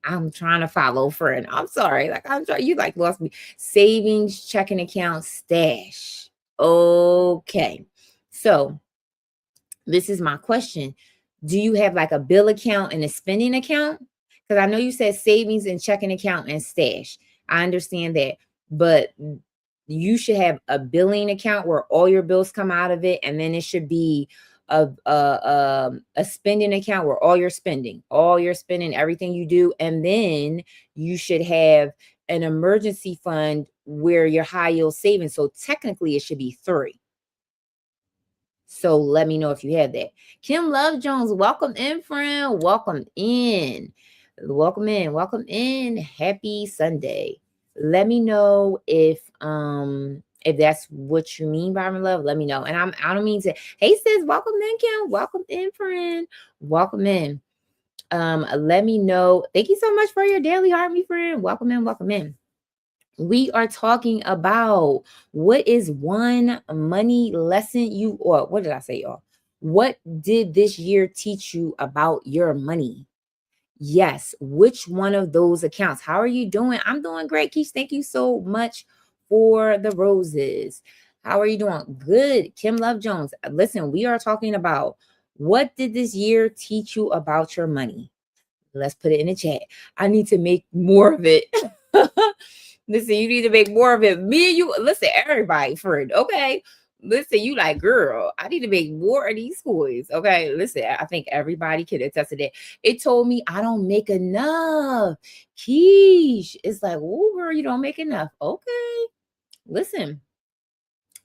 I'm trying to follow, friend. I'm sorry. Like, I'm trying, you like lost me. Savings, checking account, stash. Okay. So this is my question. Do you have like a bill account and a spending account? Because I know you said savings and checking account and stash. I understand that. But you should have a billing account where all your bills come out of it. And then it should be a spending account where all your spending, everything you do. And then you should have an emergency fund where your high yield savings. So technically it should be 3. So let me know if you have that. Kim Love Jones, welcome in, friend. Welcome in. Welcome in. Welcome in. Happy Sunday. Let me know if that's what you mean by love. Let me know. And I don't mean to. Hey sis, welcome in, Kim. Welcome in, friend. Welcome in. Let me know. Thank you so much for your daily heart, me friend. Welcome in. Welcome in. We are talking about what is one money lesson or what did I say, y'all? What did this year teach you about your money? Yes. Which one of those accounts? How are you doing? I'm doing great, Keish. Thank you so much for the roses. How are you doing? Good. Kim Love Jones. Listen, we are talking about what did this year teach you about your money? Let's put it in the chat. I need to make more of it. Listen, you need to make more of it. Me and you, listen, everybody, friend, okay? Listen, you like, girl, I need to make more of these coins, okay? Listen, I think everybody can attest to that. It told me I don't make enough. Keish, it's like, oh, girl, you don't make enough. Okay, listen.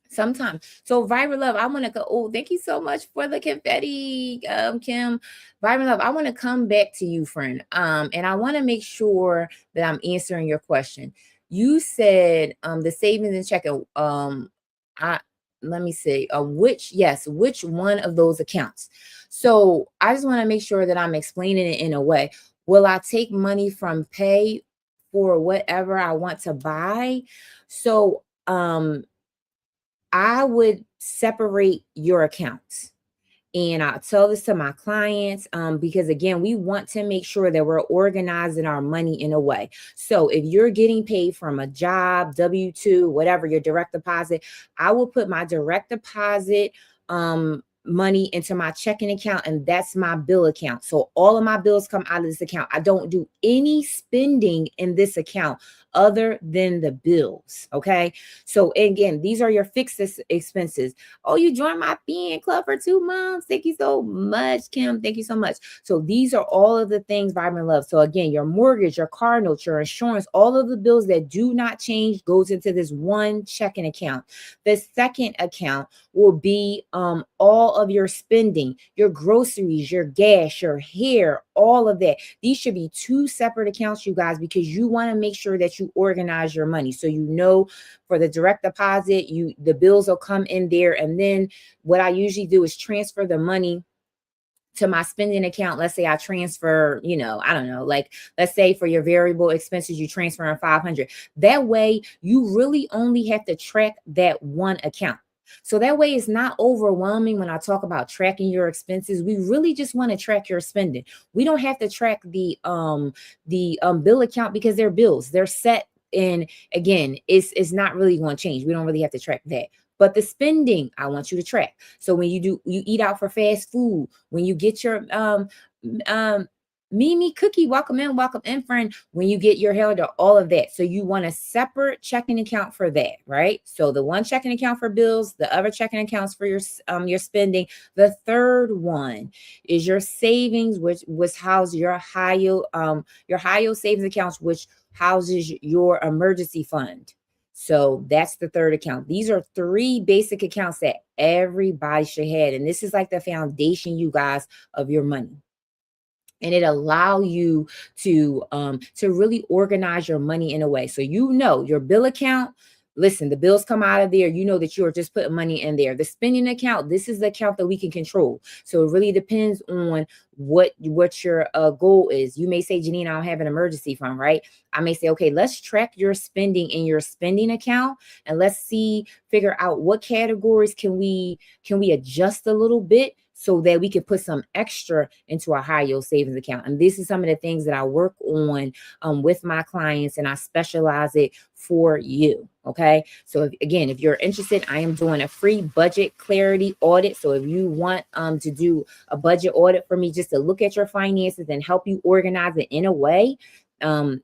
Sometimes. So Vibrant Love, I want to go. Oh, thank you so much for the confetti, Kim. Vibrant Love, I want to come back to you, friend. And I want to make sure that I'm answering your question. You said the savings and checking. Let me see. Which one of those accounts? So I just want to make sure that I'm explaining it in a way. Will I take money from pay for whatever I want to buy? So I would separate your accounts. And I tell this to my clients because, again, we want to make sure that we're organizing our money in a way. So if you're getting paid from a job, W-2, whatever, your direct deposit, I will put my direct deposit money into my checking account, and that's my bill account. So all of my bills come out of this account. I don't do any spending in this account other than the bills. Okay. So again, these are your fixed expenses. Oh, you joined my PN club for 2 months. Thank you so much, Kim. Thank you so much. So these are all of the things Vibrant Love. So again, your mortgage, your car note, your insurance, all of the bills that do not change goes into this one checking account. The second account will be all of your spending, your groceries, your gas, your hair, all of that. These should be 2 separate accounts, you guys, because you want to make sure that you organize your money. So you know, for the direct deposit, the bills will come in there. And then what I usually do is transfer the money to my spending account. Let's say I transfer, I don't know, like let's say for your variable expenses, you transfer in 500. That way you really only have to track that one account. So that way it's not overwhelming when I talk about tracking your expenses. We really just want to track your spending. We don't have to track the bill account because they're bills. They're set. And again, it's not really going to change. We don't really have to track that. But the spending, I want you to track. So when you eat out for fast food, when you get your Mimi Cookie, welcome in, friend. When you get your hair, all of that. So you want a separate checking account for that, right? So the one checking account for bills, the other checking accounts for your spending. The third one is your savings, which was housed your high yield savings accounts, which houses your emergency fund. So that's the third account. These are 3 basic accounts that everybody should have. And this is like the foundation, you guys, of your money. And it allow you to really organize your money in a way. So your bill account, listen, the bills come out of there. You know that you're just putting money in there. The spending account, this is the account that we can control. So it really depends on what your goal is. You may say, Janine, I don't have an emergency fund, right? I may say, okay, let's track your spending in your spending account, and let's figure out what categories can we adjust a little bit so that we can put some extra into our high yield savings account. And this is some of the things that I work on with my clients, and I specialize it for you. Okay. So if you're interested, I am doing a free budget clarity audit. So if you want to do a budget audit for me, just to look at your finances and help you organize it in a way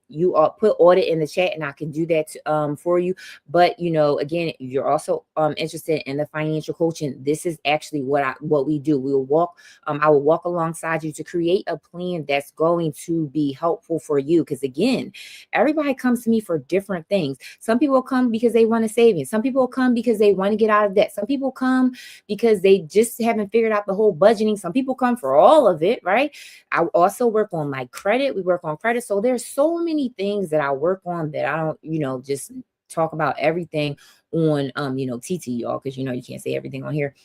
you all put audit in the chat and I can do that for you. But again, if you're also interested in the financial coaching, this is actually what we do. We will walk I will walk alongside you to create a plan that's going to be helpful for you. Because again, everybody comes to me for different things. Some people come because they want to save it. Some people come because they want to get out of debt. Some people come because they just haven't figured out the whole budgeting. Some people come for all of it, right? I also work on like credit. We work on credit. So there's so many things that I work on that I don't, just talk about everything on, TT, y'all, because, you can't say everything on here.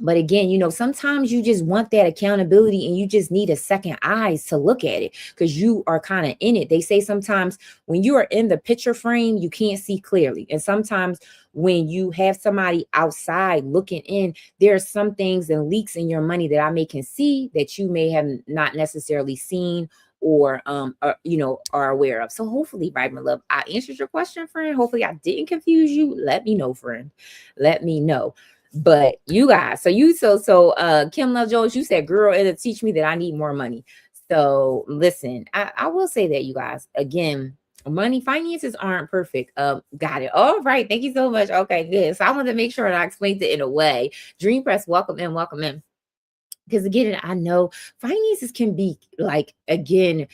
But again, sometimes you just want that accountability and you just need a second eyes to look at it because you are kind of in it. They say sometimes when you are in the picture frame, you can't see clearly. And sometimes when you have somebody outside looking in, there are some things and leaks in your money that I can see that you may have not necessarily seen or are aware of. So hopefully, right, my love, I answered your question, friend. Hopefully I didn't confuse you. Let me know, friend. Let me know. But you guys, Kim Love Jones, you said, girl, it'll teach me that I need more money. So listen, I will say that, you guys, again, finances aren't perfect. Got it. All right. Thank you so much. Okay, good. So I want to make sure that I explained it in a way. Dream Press, welcome in, welcome in. Because again, I know finances can be like, again,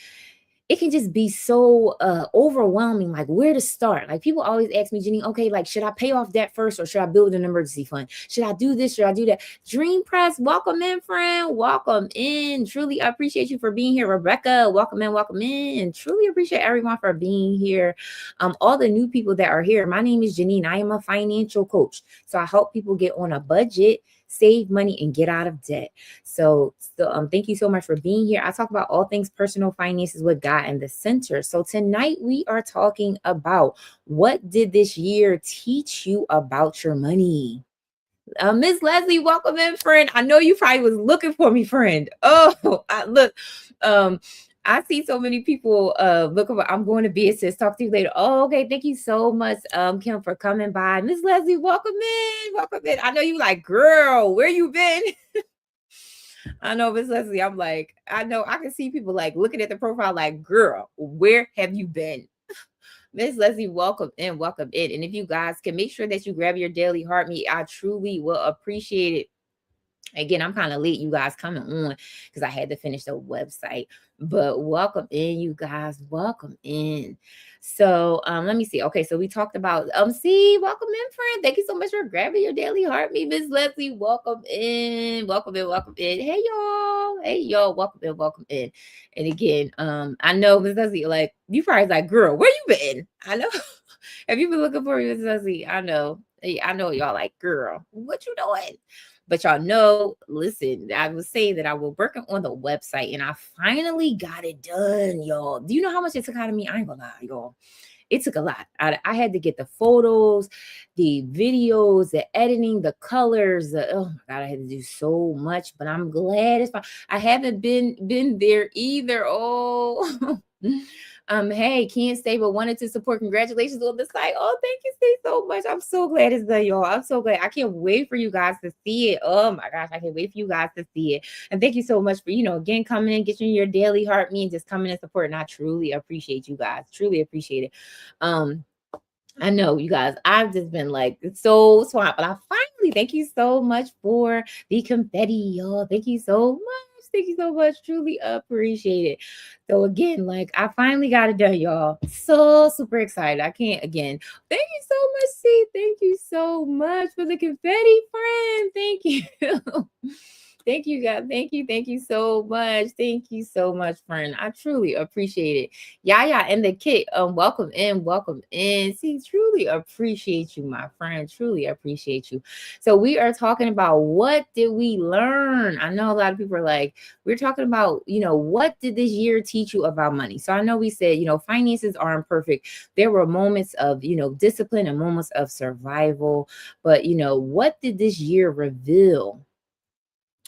it can just be so overwhelming, like where to start. Like people always ask me, Janine, okay, like should I pay off debt first or should I build an emergency fund? Should I do this? Should I do that? Dream Press, welcome in, friend. Welcome in. Truly appreciate you for being here. Rebecca, welcome in, welcome in. Truly appreciate everyone for being here. All the new people that are here. My name is Janine. I am a financial coach. So I help people get on a budget, save money, and get out of debt. So thank you so much for being here. I talk about all things personal finances with God in the center. So tonight we are talking about what did this year teach you about your money? Miss Leslie, welcome in, friend. I know you probably was looking for me, friend. Oh, I see so many people I'm going to be a sis. Talk to you later. Oh, okay. Thank you so much, Kim, for coming by. Miss Leslie, welcome in. Welcome in. I know you like, girl, where you been? I know, Miss Leslie. I'm like, I know I can see people like looking at the profile like, girl, where have you been? Miss Leslie, welcome in, welcome in. And if you guys can make sure that you grab your daily heart meet, I truly will appreciate it. Again, I'm kind of late, you guys, coming on because I had to finish the website. But welcome in, you guys. Welcome in. So let me see. Okay, so we talked about welcome in, friend. Thank you so much for grabbing your daily heart meet, Miss Leslie. Welcome in. Welcome in, welcome in. Hey y'all. Hey y'all, welcome in, welcome in. And again, I know Miss Leslie, like, you probably like, girl, where you been? I know. Have you been looking for me, Miss Leslie? I know y'all like, girl, what you doing? But y'all know, listen, I was saying that I was working on the website and I finally got it done, y'all. Do you know how much it took out of me? I ain't gonna lie, y'all. It took a lot. I had to get the photos, the videos, the editing, the colors. Oh my God, I had to do so much, but I'm glad it's fine. I haven't been there either. Oh, hey, can't stay but wanted to support. Congratulations on the site. Oh, thank you, Steve, so much. I'm so glad it's done, y'all. I'm so glad. I can't wait for you guys to see it. Oh my gosh, I can't wait for you guys to see it. And thank you so much for, again, coming in, getting your daily heart meet, and just coming and support. And I truly appreciate you guys. Truly appreciate it. I know, you guys, I've just been like so swamped, but I finally, thank you so much for the confetti, y'all. Thank you so much. Thank you so much. Truly appreciate it. So again, like, I finally got it done, y'all. So super excited. I can't, again. Thank you so much, C. Thank you so much for the confetti, friend. Thank you. Thank you, guys. Thank you so much. Thank you so much, friend. I truly appreciate it. Yaya and the kid, welcome in, welcome in. See, truly appreciate you, my friend. Truly appreciate you. So we are talking about what did we learn? I know a lot of people are like, we're talking about, what did this year teach you about money? So I know we said, finances aren't perfect. There were moments of, discipline and moments of survival. But, what did this year reveal?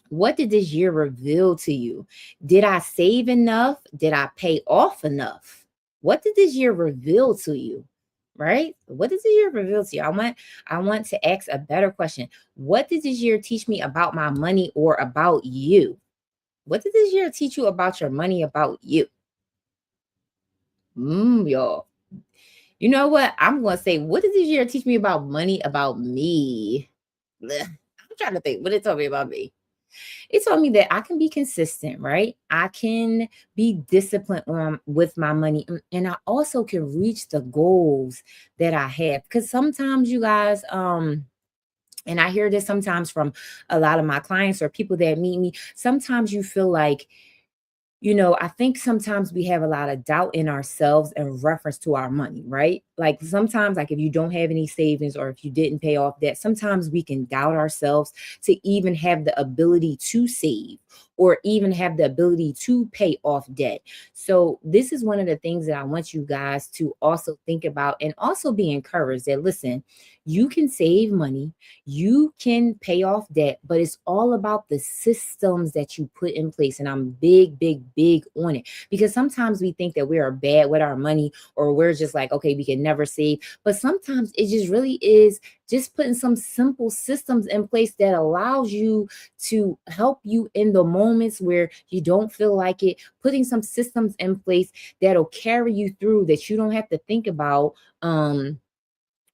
What did this year reveal to you? Did I save enough? Did I pay off enough? What did this year reveal to you? Right? What did this year reveal to you? I want to ask a better question. What did this year teach me about my money or about you? What did this year teach you about your money, about you? Y'all. You know what? I'm going to say, what did this year teach me about money, about me? I'm trying to think what it taught me about me. It told me that I can be consistent, right? I can be disciplined with my money, and I also can reach the goals that I have. Because sometimes you guys, and I hear this sometimes from a lot of my clients or people that meet me. Sometimes you feel like, I think sometimes we have a lot of doubt in ourselves in reference to our money, right? Like sometimes, like if you don't have any savings or if you didn't pay off debt, sometimes we can doubt ourselves to even have the ability to save or even have the ability to pay off debt. So, this is one of the things that I want you guys to also think about and also be encouraged that listen, you can save money, you can pay off debt, but it's all about the systems that you put in place. And I'm big, big, big on it because sometimes we think that we are bad with our money or we're just like, okay, we can never save. But sometimes it just really is just putting some simple systems in place that allows you to help you in the moments where you don't feel like it, putting some systems in place that'll carry you through that you don't have to think about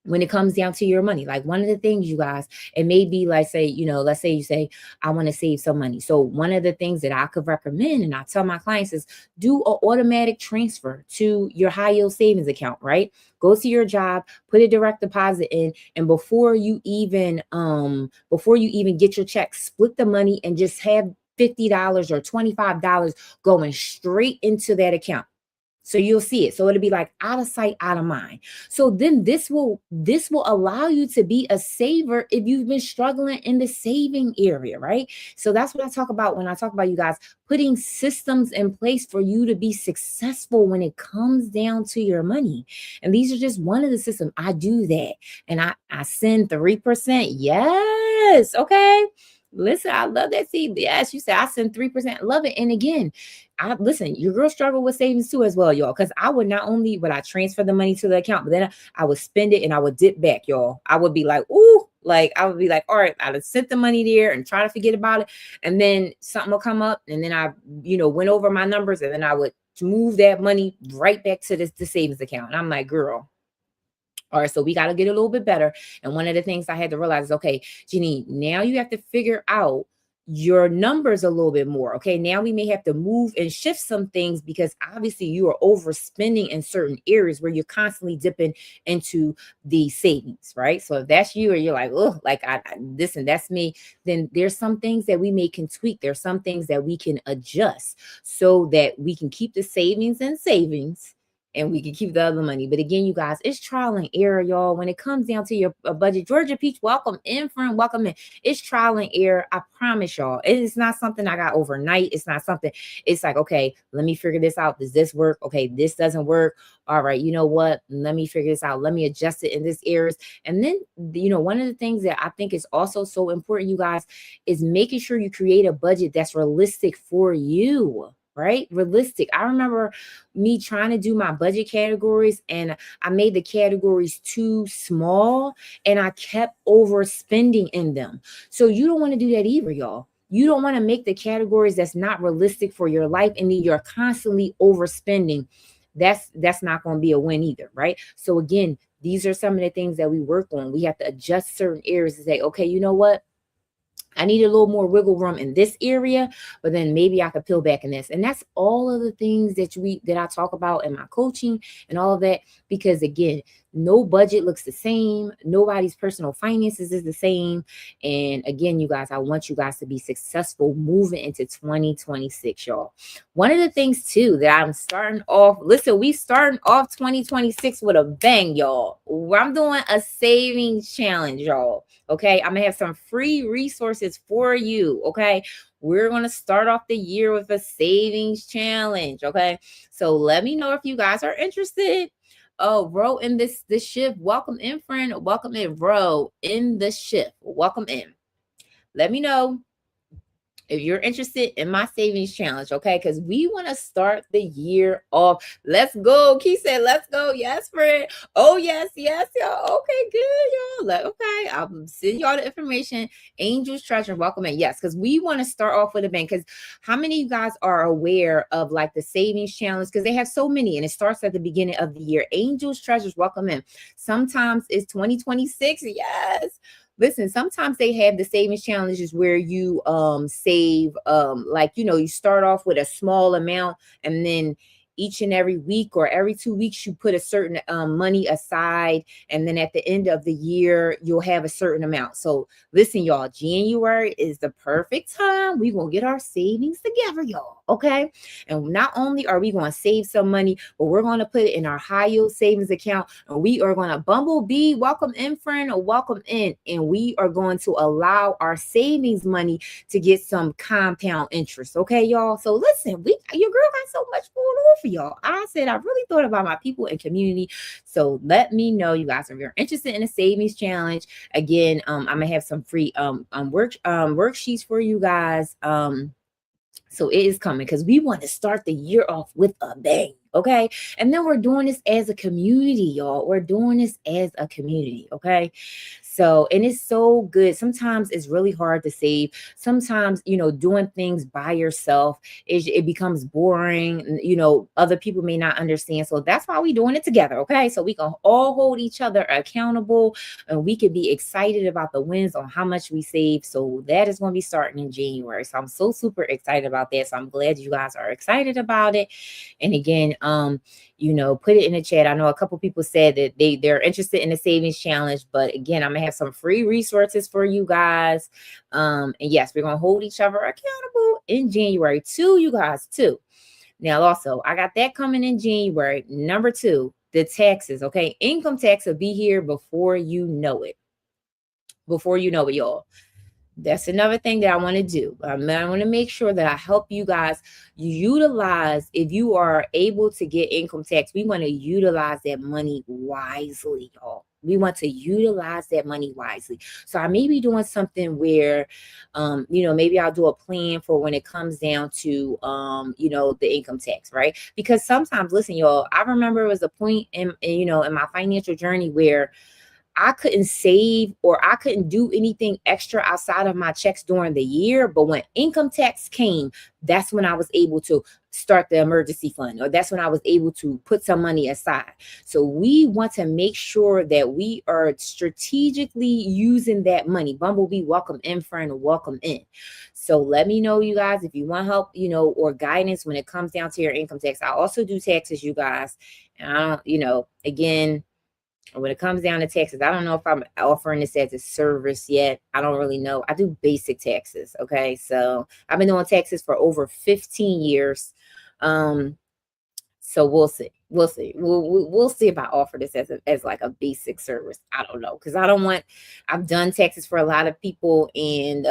when it comes down to your money. Like one of the things, you guys, it may be like, say, let's say you say, I want to save some money. So one of the things that I could recommend, and I tell my clients, is do an automatic transfer to your high yield savings account, right? Go to your job, put a direct deposit in, and before you even get your check, split the money and just have $50 or $25 going straight into that account. So you'll see it. So it'll be like out of sight, out of mind. So then this will allow you to be a saver if you've been struggling in the saving area, right? So that's what I talk about when I talk about, you guys, putting systems in place for you to be successful when it comes down to your money. And these are just one of the systems. I do that. And I send 3%. Yes. Okay. Listen, I love that. See, yes, you said I send 3%. Love it. And again, I listen, your girl struggle with savings too as well, y'all. Because I would not only would I transfer the money to the account, but then I would spend it and I would dip back, y'all. I would be like, ooh, like I would be like, all right, I'd have sent the money there and try to forget about it. And then something will come up, and then I, went over my numbers, and then I would move that money right back to the savings account. And I'm like, girl. All right, so we got to get a little bit better. And one of the things I had to realize is, okay, Jeannie, now you have to figure out your numbers a little bit more. Okay, now we may have to move and shift some things because obviously you are overspending in certain areas where you're constantly dipping into the savings, right? So if that's you, or you're like, oh, like this and that's me, then there's some things that we can tweak. There's some things that we can adjust so that we can keep the savings and savings, and we can keep the other money. But again, you guys, it's trial and error, y'all. When it comes down to your budget, Georgia Peach, welcome in, friend, welcome in. It's trial and error. I promise y'all. It's not something I got overnight. It's not something. It's like, okay, let me figure this out. Does this work? Okay, this doesn't work. All right, you know what? Let me figure this out. Let me adjust it in this areas. And then, one of the things that I think is also so important, you guys, is making sure you create a budget that's realistic for you. Right? Realistic. I remember me trying to do my budget categories, and I made the categories too small and I kept overspending in them. So you don't want to do that either, y'all. You don't want to make the categories that's not realistic for your life and then you're constantly overspending. That's not going to be a win either, right? So again, these are some of the things that we work on. We have to adjust certain areas and say, okay, you know what? I need a little more wiggle room in this area, but then maybe I could peel back in this. And that's all of the things that I talk about in my coaching and all of that. Because again, no budget looks the same. Nobody's personal finances is the same. And again, you guys, I want you guys to be successful moving into 2026, y'all. One of the things too that I'm starting off, listen, we starting off 2026 with a bang, y'all. I'm doing a savings challenge, y'all. Okay, I'm gonna have some free resources for you. Okay, we're gonna start off the year with a savings challenge. Okay, so let me know if you guys are interested. Oh, Ro in this shift. Welcome in, friend. Welcome in, Ro in the shift. Welcome in. Let me know if you're interested in my savings challenge, okay, because we want to start the year off. Let's go. Key said, let's go. Yes, friend. Oh, yes, yes, y'all. Okay, good, y'all. Okay, I'll send y'all the information. Angel's Treasure, welcome in. Yes, because we want to start off with a bang. Because how many of you guys are aware of like the savings challenge? Because they have so many, and it starts at the beginning of the year. Angel's Treasures, welcome in. Sometimes it's 2026. Yes. Listen, sometimes they have the savings challenges where you save like, you know, you start off with a small amount, and then each and every week or every 2 weeks you put a certain money aside, and then at the end of the year you'll have a certain amount. So listen, y'all, January is the perfect time. We gonna get our savings together, y'all, okay? And not only are we gonna save some money, but we're gonna put it in our high yield savings account, and we are gonna Bumblebee, welcome in, friend, or welcome in, and we are going to allow our savings money to get some compound interest, okay, y'all? So listen, your girl got so much going on for y'all. I said I really thought about my people and community. So let me know, you guys, if you're interested in a savings challenge. Again, I'm gonna have some free worksheets for you guys. So it is coming because we want to start the year off with a bang. Okay. And then we're doing this as a community, y'all. We're doing this as a community. Okay. So, and it's so good. Sometimes it's really hard to save. Sometimes, you know, doing things by yourself, it becomes boring. You know, other people may not understand. So that's why we're doing it together. Okay. So we can all hold each other accountable, and we can be excited about the wins on how much we save. So that is going to be starting in January. So I'm so super excited about that. So I'm glad you guys are excited about it. And again, you know, put it in the chat. I know a couple people said that they're interested in the savings challenge, but again, I'm gonna have some free resources for you guys. And yes, we're gonna hold each other accountable in January too, you guys too. Now, also, I got that coming in January. Number 2, the taxes. Okay, income tax will be here before you know it. Before you know it, y'all. That's another thing that I want to do. I want to make sure that I help you guys utilize, if you are able to get income tax, we want to utilize that money wisely, y'all. We want to utilize that money wisely. So I may be doing something where, you know, maybe I'll do a plan for when it comes down to, you know, the income tax, right? Because sometimes, listen, y'all, I remember it was a point you know, in my financial journey where I couldn't save or I couldn't do anything extra outside of my checks during the year. But when income tax came, that's when I was able to start the emergency fund, or that's when I was able to put some money aside. So we want to make sure that we are strategically using that money. Bumblebee, welcome in, friend, welcome in. So let me know, you guys, if you want help, you know, or guidance when it comes down to your income tax. I also do taxes, you guys. And I don't, you know, again, when it comes down to taxes, I don't know if I'm offering this as a service yet. I don't really know. I do basic taxes. Okay. So I've been doing taxes for over 15 years. So we'll see. We'll see. We'll see if I offer this as like a basic service. I don't know. Because I've done taxes for a lot of people, and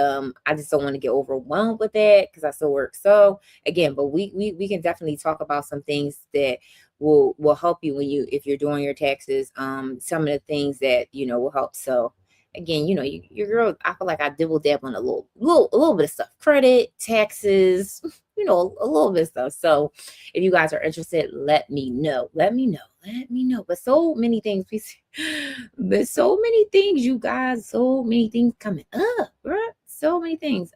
I just don't want to get overwhelmed with that because I still work. So again, but we can definitely talk about some things that will help you if you're doing your taxes. Some of the things that, you know, will help. So again, you know, your girl, I feel like I dibble dabble in a little bit of stuff. Credit, taxes, you know, a little bit of stuff. So if you guys are interested, let me know. Let me know. But so many things, but so many things, you guys, so many things coming up, right? So many things.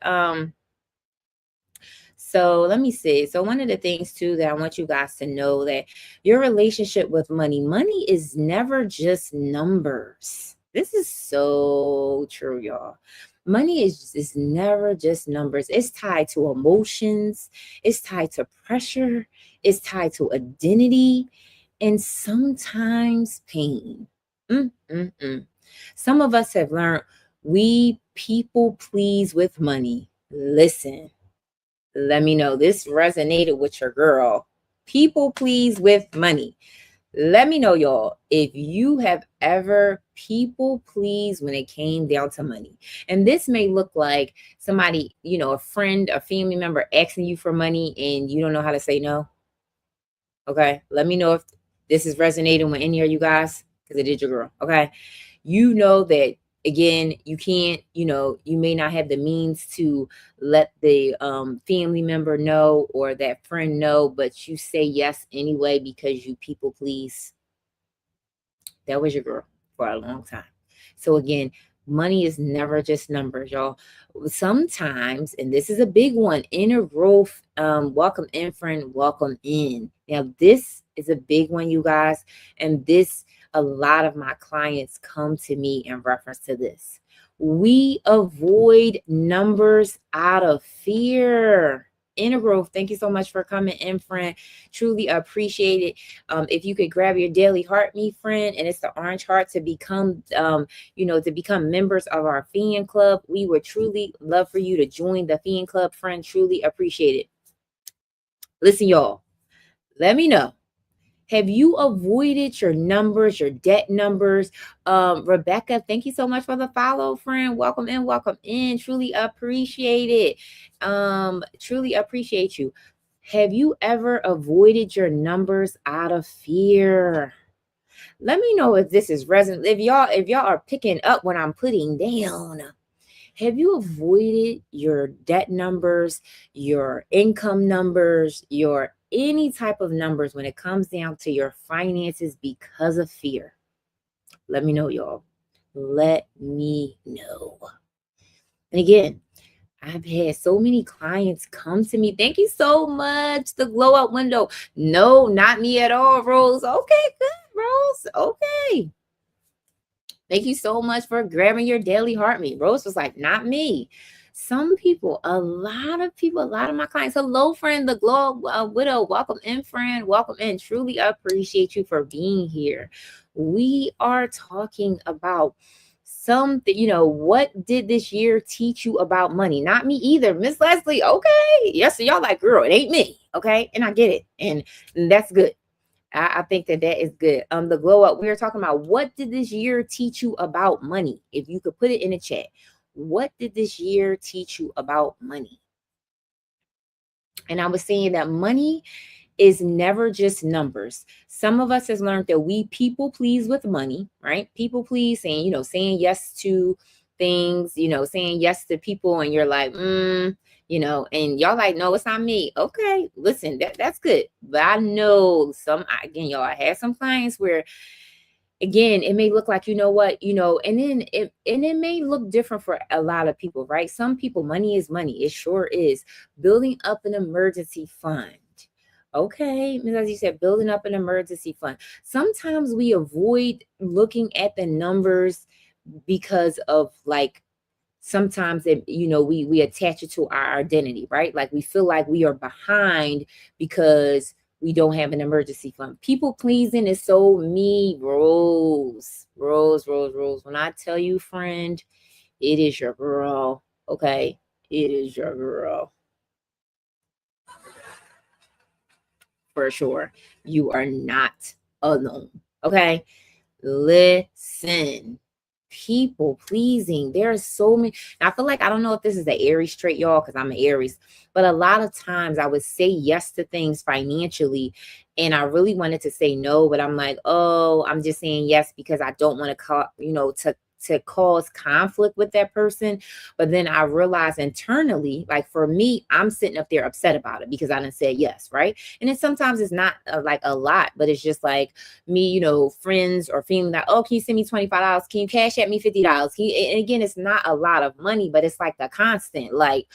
So let me see. So one of the things too that I want you guys to know, that your relationship with money is never just numbers. This is so true, y'all. Money is never just numbers. It's tied to emotions. It's tied to pressure. It's tied to identity, and sometimes pain. Some of us have learned we people please with money. Listen. Let me know. This resonated with your girl. People please with money. Let me know, y'all, if you have ever people please when it came down to money. And this may look like somebody, you know, a friend, a family member asking you for money and you don't know how to say no. Okay. Let me know if this is resonating with any of you guys, because it did your girl. Okay. You know that again, you can't, you may not have the means to let the family member know or that friend know, but you say yes anyway because you people please. That was your girl for a long time. So again, money is never just numbers, y'all. Sometimes, and this is a big one, inner growth. Welcome in, friend. Welcome in. Now, this is a big one, you guys. And this, a lot of my clients come to me in reference to this. We avoid numbers out of fear. Inner growth. Thank you so much for coming in, friend. Truly appreciate it. If you could grab your daily heart, me friend, and it's the orange heart to become, to become members of our fan club. We would truly love for you to join the fan club, friend. Truly appreciate it. Listen, y'all, let me know. Have you avoided your numbers, your debt numbers? Rebecca, thank you so much for the follow, friend. Welcome in, welcome in. Truly appreciate it. Truly appreciate you. Have you ever avoided your numbers out of fear? Let me know if this is resonant. If y'all are picking up what I'm putting down. Have you avoided your debt numbers, your income numbers, your any type of numbers when it comes down to your finances because of fear? Let me know, y'all. Let me know. And again, I've had so many clients come to me. Thank you so much. The glow up window. No, not me at all, Rose. Okay, good, Rose. Okay. Thank you so much for grabbing your daily heart meet. Rose was like, not me. Some people, a lot of my clients. Hello, friend, the glow widow. Welcome in, friend. Welcome in. Truly appreciate you for being here. We are talking about something, what did this year teach you about money? Not me either. Miss Leslie, okay. Yes, so y'all like, girl, it ain't me. Okay. And I get it. And that's good. I think that is good. The glow up, we were talking about what did this year teach you about money? If you could put it in the chat, what did this year teach you about money? And I was saying that money is never just numbers. Some of us has learned that we people please with money, right? People please, saying yes to things, saying yes to people, and you're like, and y'all like, no, it's not me. Okay, listen, that's good. But I know y'all, I had some clients where, again, it may look like, and then it may look different for a lot of people, right? Some people, money is money. It sure is. Building up an emergency fund. Okay, as you said, building up an emergency fund. Sometimes we avoid looking at the numbers because of sometimes we attach it to our identity, right? Like we feel like we are behind because we don't have an emergency fund. People pleasing is so me, Rose. When I tell you, friend, it is your girl. Okay, it is your girl. For sure. You are not alone. Okay. Listen. People pleasing. There are so many. I feel like, I don't know if this is the Aries trait, y'all, because I'm an Aries, but a lot of times I would say yes to things financially, and I really wanted to say no, but I'm like, oh, I'm just saying yes because I don't want to call, to cause conflict with that person. But then I realize internally, like for me, I'm sitting up there upset about it because I didn't say yes, right? And then sometimes it's not like a lot, but it's just like me, friends or feeling like, oh, can you send me $25? Can you cash at me $50? And again, it's not a lot of money, but it's like the constant, like,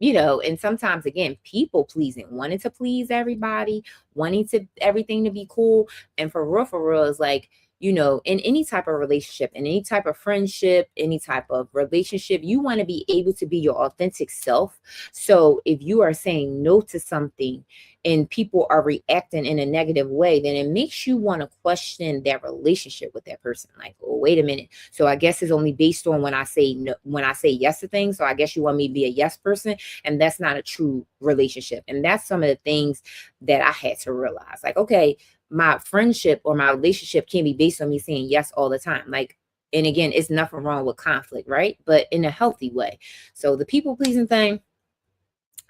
and sometimes, again, people pleasing, wanting to please everybody, wanting to everything to be cool. And for real is like, in any type of relationship, in any type of friendship, any type of relationship, you want to be able to be your authentic self. So if you are saying no to something and people are reacting in a negative way, then it makes you want to question that relationship with that person. Like, oh, wait a minute. So I guess it's only based on when I say no, when I say yes to things. So I guess you want me to be a yes person, and that's not a true relationship. And that's some of the things that I had to realize. Like, okay, my friendship or my relationship can be based on me saying yes all the time. Like, and again, it's nothing wrong with conflict, right? But in a healthy way. So the people pleasing thing,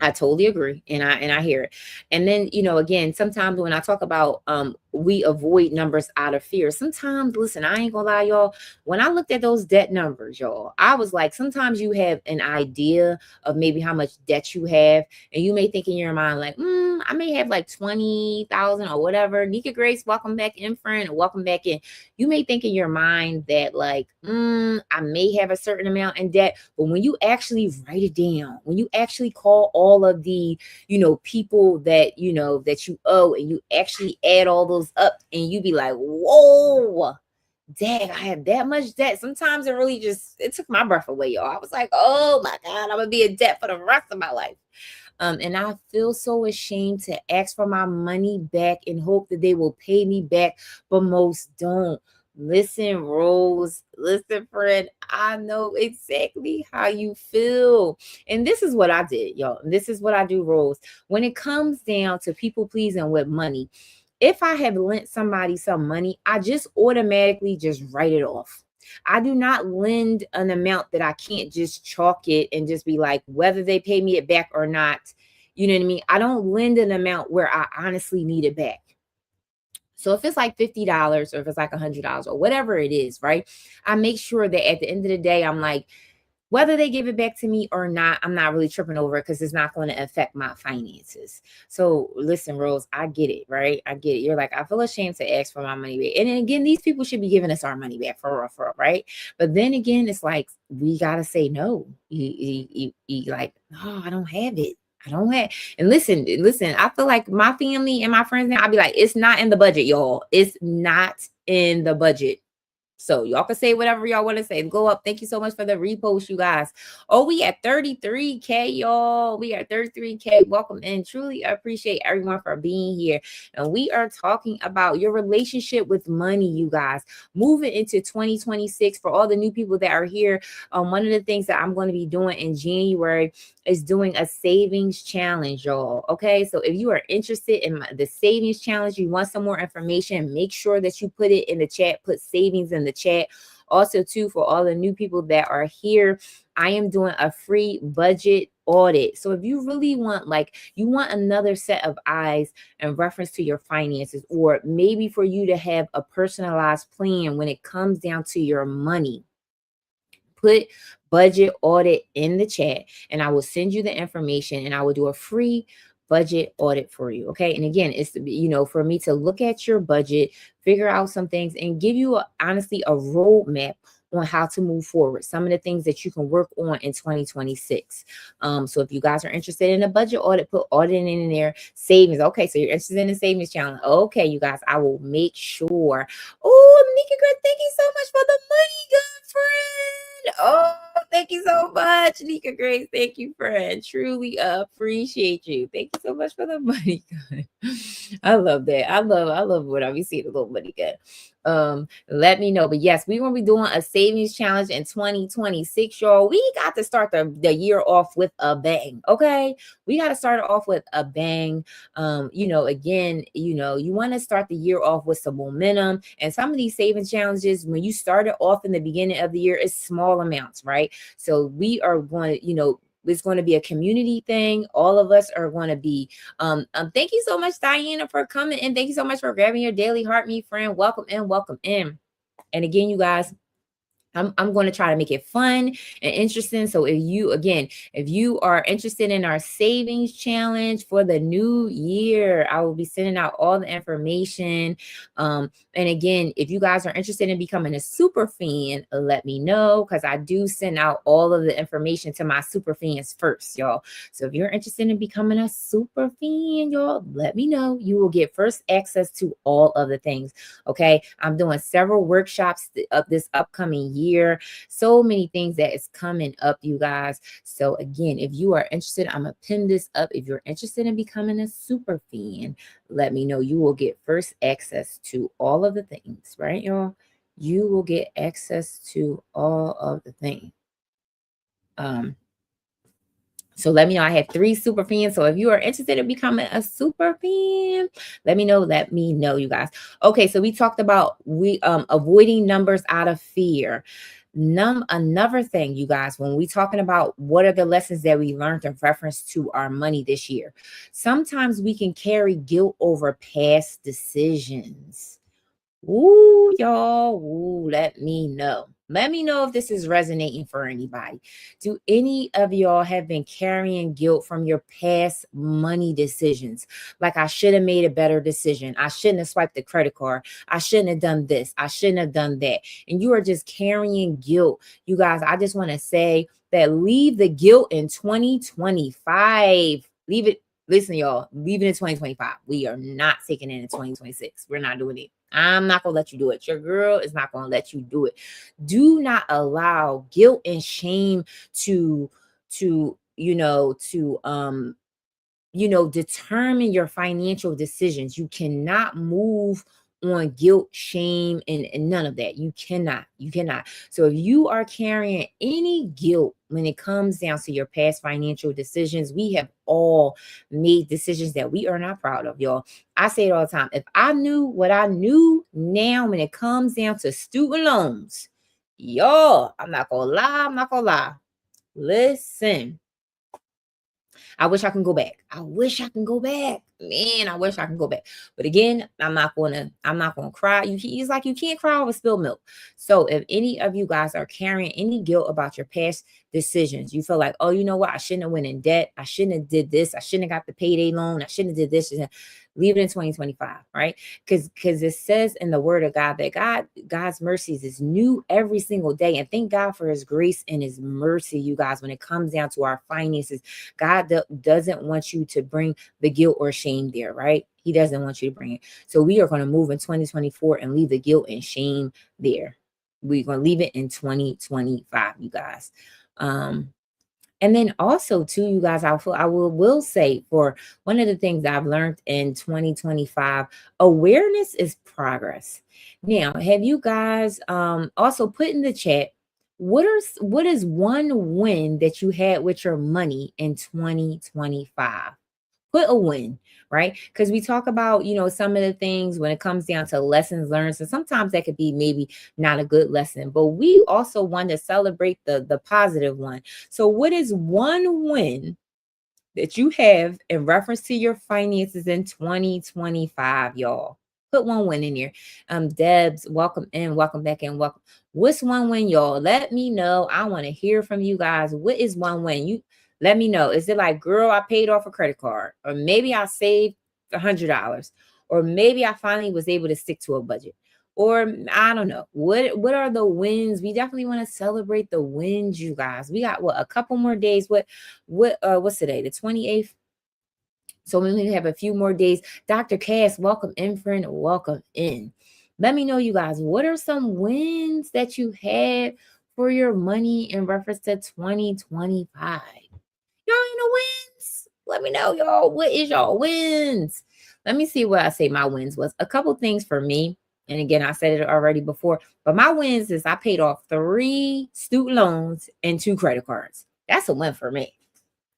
I totally agree. And I hear it. And then, again, sometimes when I talk about we avoid numbers out of fear. Sometimes, listen, I ain't gonna lie, y'all. When I looked at those debt numbers, y'all, I was like, sometimes you have an idea of maybe how much debt you have, and you may think in your mind, like, I may have like 20,000 or whatever. Nika Grace, welcome back in, friend. Welcome back in. You may think in your mind that, like, I may have a certain amount in debt, but when you actually write it down, when you actually call all of the, people that, that you owe, and you actually add all those up, and you be like, whoa, dang, I have that much debt. Sometimes it took my breath away, y'all. I was like, oh my God, I'm gonna be in debt for the rest of my life. And I feel so ashamed to ask for my money back and hope that they will pay me back, but most don't. Listen, Rose, listen, friend, I know exactly how you feel. And this is what I did, y'all. This is what I do, Rose. When it comes down to people pleasing with money, if I have lent somebody some money, I just automatically just write it off. I do not lend an amount that I can't just chalk it and just be like, whether they pay me it back or not. You know what I mean? I don't lend an amount where I honestly need it back. So if it's like $50 or if it's like $100 or whatever it is, right? I make sure that at the end of the day, I'm like, whether they give it back to me or not, I'm not really tripping over it because it's not going to affect my finances. So listen, Rose, I get it, right? I get it. You're like, I feel ashamed to ask for my money back. And then again, these people should be giving us our money back for real, right? But then again, it's like, we got to say no. You like, no, I don't have it. I don't have. And listen, I feel like my family and my friends now, I'll be like, it's not in the budget, y'all. It's not in the budget. So y'all can say whatever y'all want to say. Go up. Thank you so much for the repost, you guys. Oh, we at 33K, y'all. We are 33K. Welcome in. Truly appreciate everyone for being here. And we are talking about your relationship with money, you guys. Moving into 2026 for all the new people that are here. One of the things that I'm going to be doing in January is doing a savings challenge, y'all. Okay, so if you are interested in the savings challenge, you want some more information, make sure that you put it in the chat, put savings in the chat. Also, too, for all the new people that are here, I am doing a free budget audit. So if you really want, like, you want another set of eyes in reference to your finances, or maybe for you to have a personalized plan when it comes down to your money, put budget audit in the chat and I will send you the information and I will do a free budget audit for you. Okay. And again, it's, for me to look at your budget, figure out some things and give you honestly a roadmap on how to move forward. Some of the things that you can work on in 2026. So if you guys are interested in a budget audit, put audit in there, savings. Okay. So you're interested in the savings challenge. Okay, you guys, I will make sure. Oh, Nika, girl, thank you so much for the money, good friend. Oh, thank you so much, Nika Grace. Thank you, friend. Truly appreciate you. Thank you so much for the money, good. I love that. I love when I be seeing the little money, good. Let me know. But yes, we're gonna be doing a savings challenge in 2026, y'all. We got to start the year off with a bang. Okay, we got to start it off with a bang. Again, you want to start the year off with some momentum. And some of these savings challenges, when you start it off in the beginning of the year, it's small amounts, right? So we are going to, it's going to be a community thing. All of us are going to be. Thank you so much, Diana, for coming, and thank you so much for grabbing your daily heart, me friend. Welcome in, welcome in. And again, you guys, I'm going to try to make it fun and interesting. So if you are interested in our savings challenge for the new year, I will be sending out all the information. And again, if you guys are interested in becoming a super fan, let me know, because I do send out all of the information to my super fans first, y'all. So if you're interested in becoming a super fan, y'all, let me know. You will get first access to all of the things. Okay. I'm doing several workshops of this upcoming year. So many things that is coming up, you guys. So again, if you are interested, I'm gonna pin this up. If you're interested in becoming a super fan, let me know. You will get first access to all of the things, right, y'all? You will get access to all of the things. So let me know. I have 3 super fans. So if you are interested in becoming a super fan, let me know. Let me know, you guys. Okay, so we talked about avoiding numbers out of fear. Another thing, you guys, when we talking about what are the lessons that we learned in reference to our money this year, sometimes we can carry guilt over past decisions. Ooh, y'all. Ooh, let me know. Let me know if this is resonating for anybody. Do any of y'all have been carrying guilt from your past money decisions? Like, I should have made a better decision. I shouldn't have swiped the credit card. I shouldn't have done this. I shouldn't have done that. And you are just carrying guilt. You guys, I just want to say that leave the guilt in 2025. Leave it. Listen, y'all, leave it in 2025. We are not taking it in 2026. We're not doing it. I'm not going to let you do it. Your girl is not going to let you do it. Do not allow guilt and shame to determine your financial decisions. You cannot move on guilt, shame, and none of that. You cannot. So if you are carrying any guilt when it comes down to your past financial decisions, we have all made decisions that we are not proud of, y'all. I say it all the time. If I knew what I knew now when it comes down to student loans, y'all, I'm not gonna lie. Listen, I wish I can go back. Man, I wish I can go back. But again, I'm not gonna cry. It's like you can't cry over spilled milk. So if any of you guys are carrying any guilt about your past decisions, you feel like, oh, you know what? I shouldn't have went in debt. I shouldn't have did this. I shouldn't have got the payday loan. I shouldn't have did this. Leave it in 2025, right? Because it says in the word of God that God's mercies is new every single day. And thank God for his grace and his mercy, you guys, when it comes down to our finances. God doesn't want you to bring the guilt or shame there, right? He doesn't want you to bring it. So we are going to move in 2024 and leave the guilt and shame there. We're going to leave it in 2025, you guys. And then also too, you guys, I will say, for one of the things that I've learned in 2025, awareness is progress. Now, have you guys also put in the chat, what is one win that you had with your money in 2025? Put a win, right? Because we talk about, some of the things when it comes down to lessons learned. So sometimes that could be maybe not a good lesson, but we also want to celebrate the positive one. So what is one win that you have in reference to your finances in 2025, y'all? Put one win in here. Debs, welcome in, welcome back in, welcome. What's one win, y'all? Let me know. I want to hear from you guys. What is one win? Let me know. Is it like, girl, I paid off a credit card, or maybe I saved $100, or maybe I finally was able to stick to a budget, or I don't know. What are the wins? We definitely want to celebrate the wins, you guys. We got a couple more days. What's today? The 28th. So we only have a few more days. Dr. Cass, welcome in, friend. Welcome in. Let me know, you guys, what are some wins that you had for your money in reference to 2025? Y'all wins? Let me know, y'all. What is y'all wins? Let me see what I say my wins was. A couple things for me. And again, I said it already before, but my wins is I paid off 3 student loans and 2 credit cards. That's a win for me.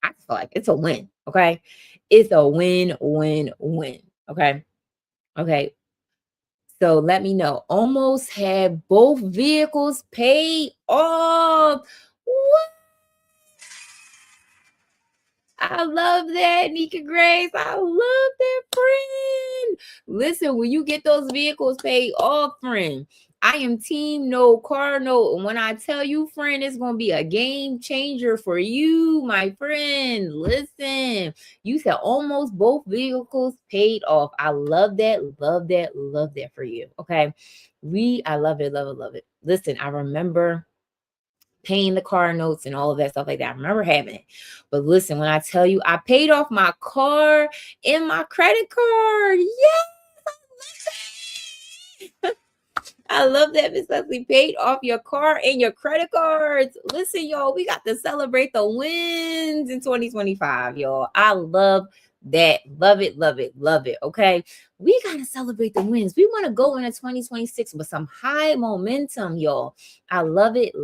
I feel like it's a win. Okay. It's a win. Okay. Okay. So let me know. Almost had both vehicles paid off. What? I love that, Nika Grace. I love that, friend. Listen, when you get those vehicles paid off, friend, I am team no car note. And when I tell you, friend, it's going to be a game changer for you, my friend. Listen, you said almost both vehicles paid off. I love that for you. Okay. I love it. Listen, I remember paying the car notes and all of that stuff like that. I remember having it. But listen, when I tell you I paid off my car and my credit card. Yes, I love that, Miss Leslie. Paid off your car and your credit cards. Listen, y'all, we got to celebrate the wins in 2025, y'all. I love that. Love it. Okay. We got to celebrate the wins. We want to go into 2026 with some high momentum, y'all. I love it.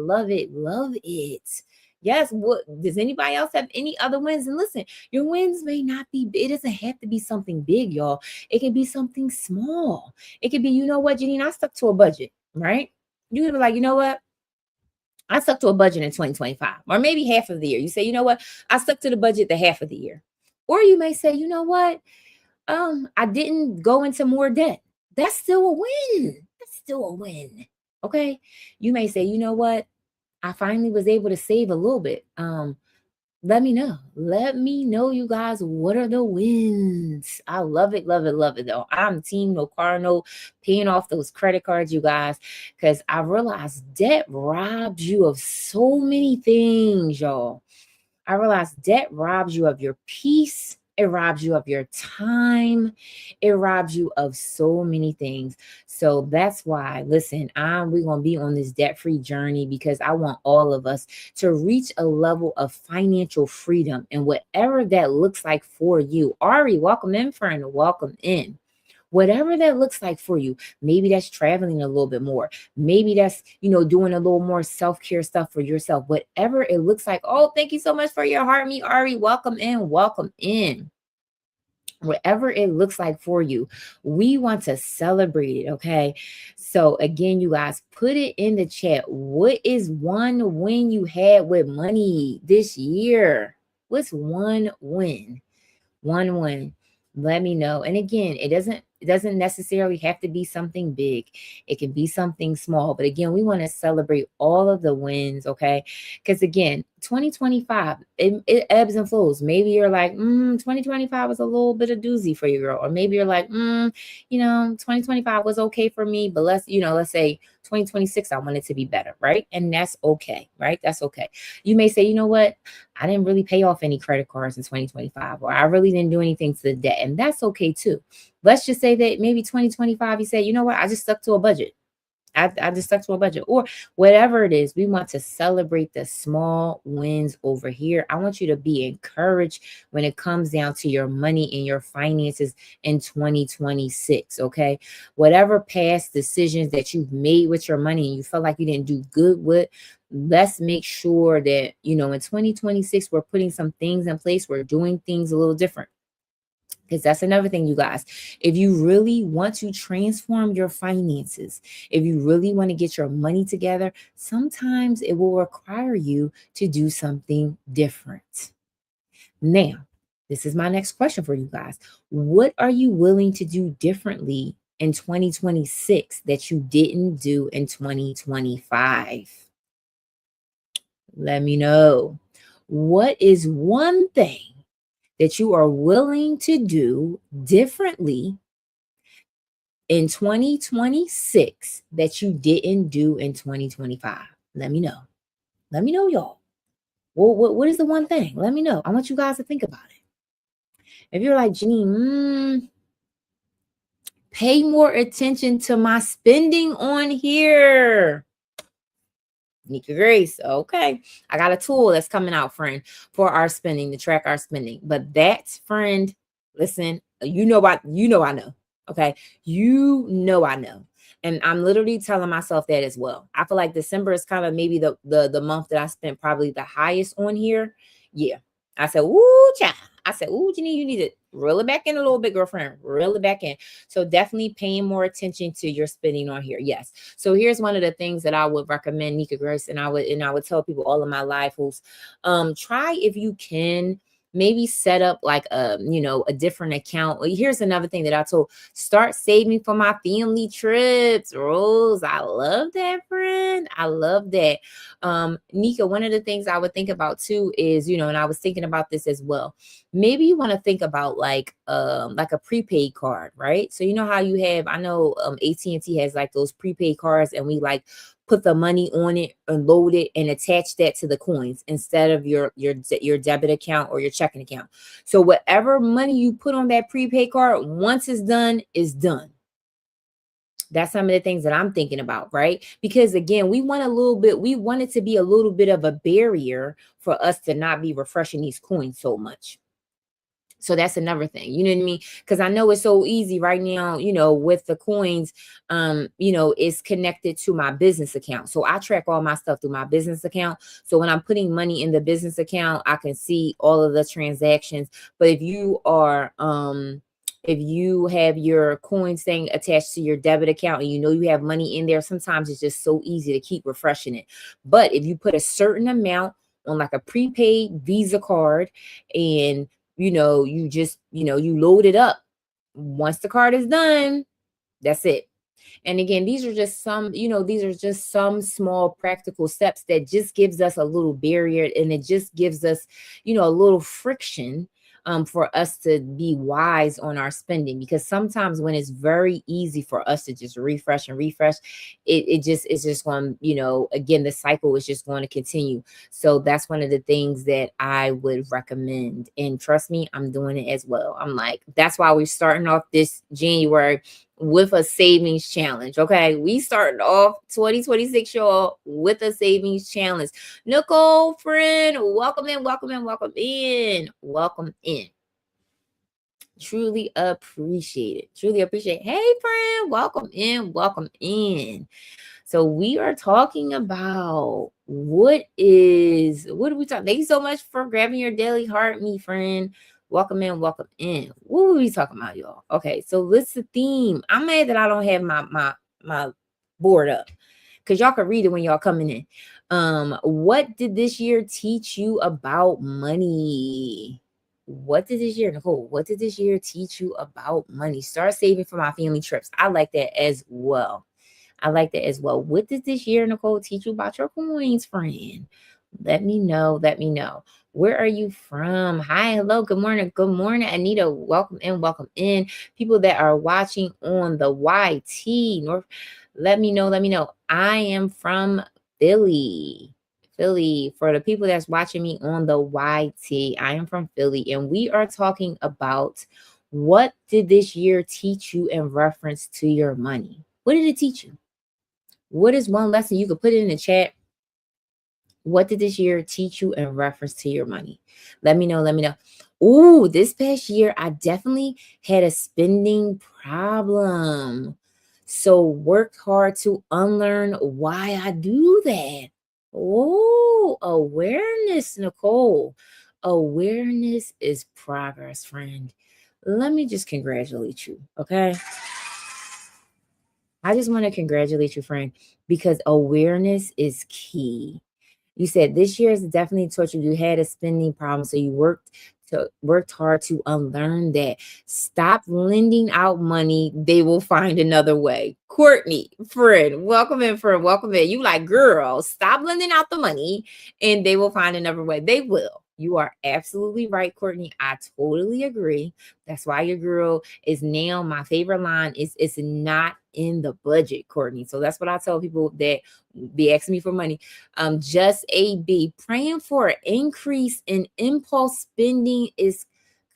Yes. What does anybody else have any other wins? And listen, your wins may not be, it doesn't have to be something big, y'all. It can be something small. It could be, you know what, Janine, I stuck to a budget, right? You can be like, you know what? I stuck to a budget in 2025, or maybe half of the year. You say, you know what? I stuck to the budget the half of the year. Or you may say, you know what? I didn't go into more debt. That's still a win. That's still a win. Okay. You may say, you know what? I finally was able to save a little bit. Let me know. Let me know, you guys. What are the wins? I love it, love it, love it, though. I'm team no car, no paying off those credit cards, you guys, because I realized debt robs you of so many things, y'all. I realized debt robs you of your peace. It robs you of your time. It robs you of so many things. So that's why, listen, we're going to be on this debt-free journey because I want all of us to reach a level of financial freedom and whatever that looks like for you. Ari, welcome in, friend. Welcome in. Whatever that looks like for you. Maybe that's traveling a little bit more. Maybe that's, doing a little more self-care stuff for yourself. Whatever it looks like. Oh, thank you so much for your heart, me, Ari. Welcome in. Welcome in. Whatever it looks like for you, we want to celebrate it, okay? So again, you guys, put it in the chat. What is one win you had with money this year? What's one win? One win. Let me know. And again, it doesn't necessarily have to be something big. It can be something small. But again, we want to celebrate all of the wins, okay? Because again, 2025, it ebbs and flows. Maybe you're like, 2025 was a little bit of doozy for you, girl. Or maybe you're like, 2025 was okay for me, but let's say 2026, I want it to be better, right? And that's okay, right? That's okay. You may say, you know what? I didn't really pay off any credit cards in 2025, or I really didn't do anything to the debt. And that's okay too. Let's just say that maybe 2025, you say, you know what? I just stuck to a budget. I just stuck to a budget, or whatever it is. We want to celebrate the small wins over here. I want you to be encouraged when it comes down to your money and your finances in 2026. Okay. Whatever past decisions that you've made with your money and you felt like you didn't do good with, let's make sure that, in 2026, we're putting some things in place. We're doing things a little different. Because that's another thing, you guys. If you really want to transform your finances, if you really want to get your money together, sometimes it will require you to do something different. Now, this is my next question for you guys. What are you willing to do differently in 2026 that you didn't do in 2025? Let me know. What is one thing that you are willing to do differently in 2026 that you didn't do in 2025? Let me know. Let me know, y'all. Well, what is the one thing? Let me know. I want you guys to think about it. If you're like, Janine, pay more attention to my spending on here. Nika Grace. Okay. I got a tool that's coming out, friend, for our spending, to track our spending. But that's, friend, listen, I know. Okay. I know. And I'm literally telling myself that as well. I feel like December is kind of maybe the month that I spent probably the highest on here. Yeah. I said, ooh, child. I said, ooh, Janine, you need to reel it back in a little bit, girlfriend. Reel it back in. So definitely paying more attention to your spending on here. Yes. So here's one of the things that I would recommend, Nika Grace, and I would tell people all of my life who's try, if you can, maybe set up like a different account. Here's another thing that I told: start saving for my family trips. Rose, I love that, friend. I love that. Nika, one of the things I would think about too is, and I was thinking about this as well. Maybe you want to think about like a prepaid card, right? So you know how you have, I know AT&T has like those prepaid cards, and we like put the money on it and load it and attach that to the coins instead of your debit account or your checking account. So whatever money you put on that prepaid card, once it's done, is done. That's some of the things that I'm thinking about, right? Because again, we want it to be a little bit of a barrier for us to not be refreshing these coins so much. So that's another thing, you know what I mean? Because I know it's so easy right now, with the coins, it's connected to my business account. So I track all my stuff through my business account. So when I'm putting money in the business account, I can see all of the transactions. But if you are, If you have your coins thing attached to your debit account and you know you have money in there, sometimes it's just so easy to keep refreshing it. But if you put a certain amount on like a prepaid Visa card and you just, you load it up. Once the card is done, that's it. And again, these are just some small practical steps that just gives us a little barrier, and it just gives us, a little friction for us to be wise on our spending. Because sometimes when it's very easy for us to just refresh and refresh, it's just going, again, the cycle is just going to continue. So that's one of the things that I would recommend. And trust me, I'm doing it as well. I'm like, that's why we're starting off this January with a savings challenge. Okay. We started off 2026, y'all, with a savings challenge. Nicole, friend, welcome in, welcome in, welcome in, welcome in. Truly appreciate it. Truly appreciate it. Hey, friend, welcome in, welcome in. So we are talking about what are we talking? Thank you so much for grabbing your daily heart, me friend. Welcome in, welcome in. What were we talking about, y'all? Okay, so what's the theme? I'm mad that I don't have my board up, because y'all can read it when y'all coming in. What did this year teach you about money? What did this year, Nicole? What did this year teach you about money? Start saving for my family trips. I like that as well. What did this year, Nicole, teach you about your coins, friend? Let me know. Let me know. Where are you from? Hi, hello, good morning. Good morning, Anita. Welcome in, welcome in. People that are watching on the YT North, let me know. Let me know. I am from Philly. Philly. For the people that's watching me on the YT, I am from Philly, and we are talking about what did this year teach you in reference to your money? What did it teach you? What is one lesson? You could put it in the chat. What did this year teach you in reference to your money? Let me know. Let me know. Oh, this past year, I definitely had a spending problem. So worked hard to unlearn why I do that. Oh, awareness, Nicole. Awareness is progress, friend. Let me just congratulate you, okay? I just want to congratulate you, friend, because awareness is key. You said this year has definitely taught you had a spending problem, so you worked hard to unlearn that. Stop lending out money; they will find another way. Courtney, friend, welcome in, friend, welcome in. You like, girl, stop lending out the money, and they will find another way. They will. You are absolutely right, Courtney. I totally agree. That's why your girl is now my favorite line is it's not in the budget, Courtney. So that's what I tell people that be asking me for money. Just AB, praying for an increase in impulse spending is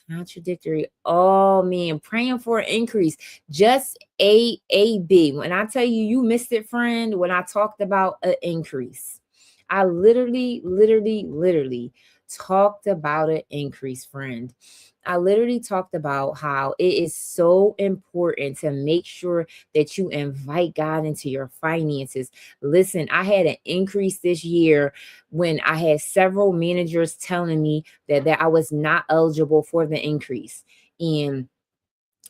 contradictory. Oh man, praying for an increase. Just AB. When I tell you, you missed it, friend, when I talked about an increase. I literally talked about an increase, friend. I literally talked about how it is so important to make sure that you invite God into your finances. Listen, I had an increase this year when I had several managers telling me that I was not eligible for the increase. And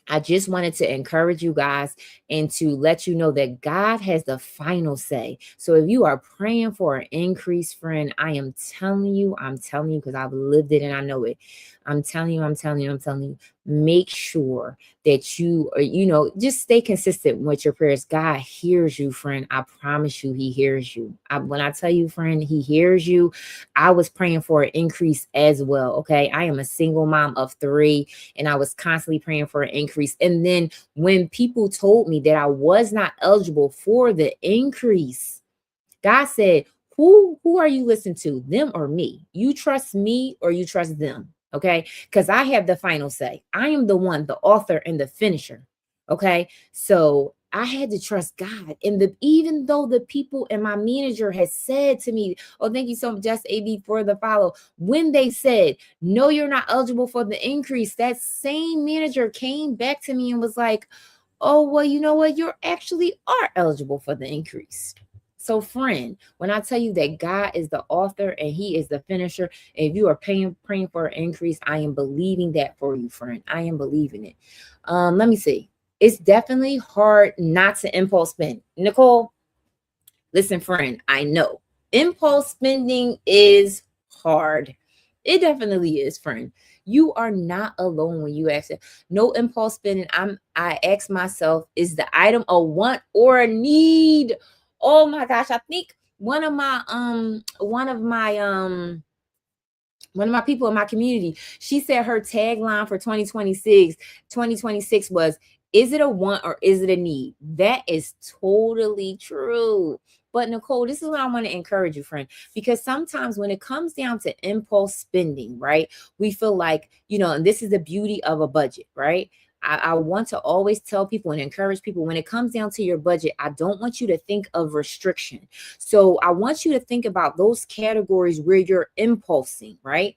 I just wanted to encourage you guys and to let you know that God has the final say. So if you are praying for an increase, friend, I'm telling you, because I've lived it and I know it. I'm telling you, make sure that you are, just stay consistent with your prayers. God hears you, friend. I promise you, he hears you. When I tell you, friend, he hears you. I was praying for an increase as well. Okay. I am a single mom of 3, and I was constantly praying for an increase. And then when people told me that I was not eligible for the increase, God said, who are you listening to, them or me? You trust me or you trust them? Okay. Because I have the final say. I am the one, the author and the finisher. Okay. So I had to trust God. And even though the people and my manager had said to me, oh, thank you so much, Just AB, for the follow. When they said, no, you're not eligible for the increase, that same manager came back to me and was like, oh, well, you know what? You actually are eligible for the increase. So friend, when I tell you that God is the author and he is the finisher, and if you are praying for an increase, I am believing that for you, friend. I am believing it. Let me see. It's definitely hard not to impulse spend. Nicole, listen, friend, I know impulse spending is hard. It definitely is, friend. You are not alone when you ask it. No impulse spending. I ask myself, is the item a want or a need? Oh my gosh, I think one of my people in my community, she said her tagline for 2026 was, is it a want or is it a need? That is totally true. But Nicole, this is what I want to encourage you, friend, because sometimes when it comes down to impulse spending, right, we feel like, and this is the beauty of a budget, right? I want to always tell people and encourage people, when it comes down to your budget, I don't want you to think of restriction. So I want you to think about those categories where you're impulsing, right?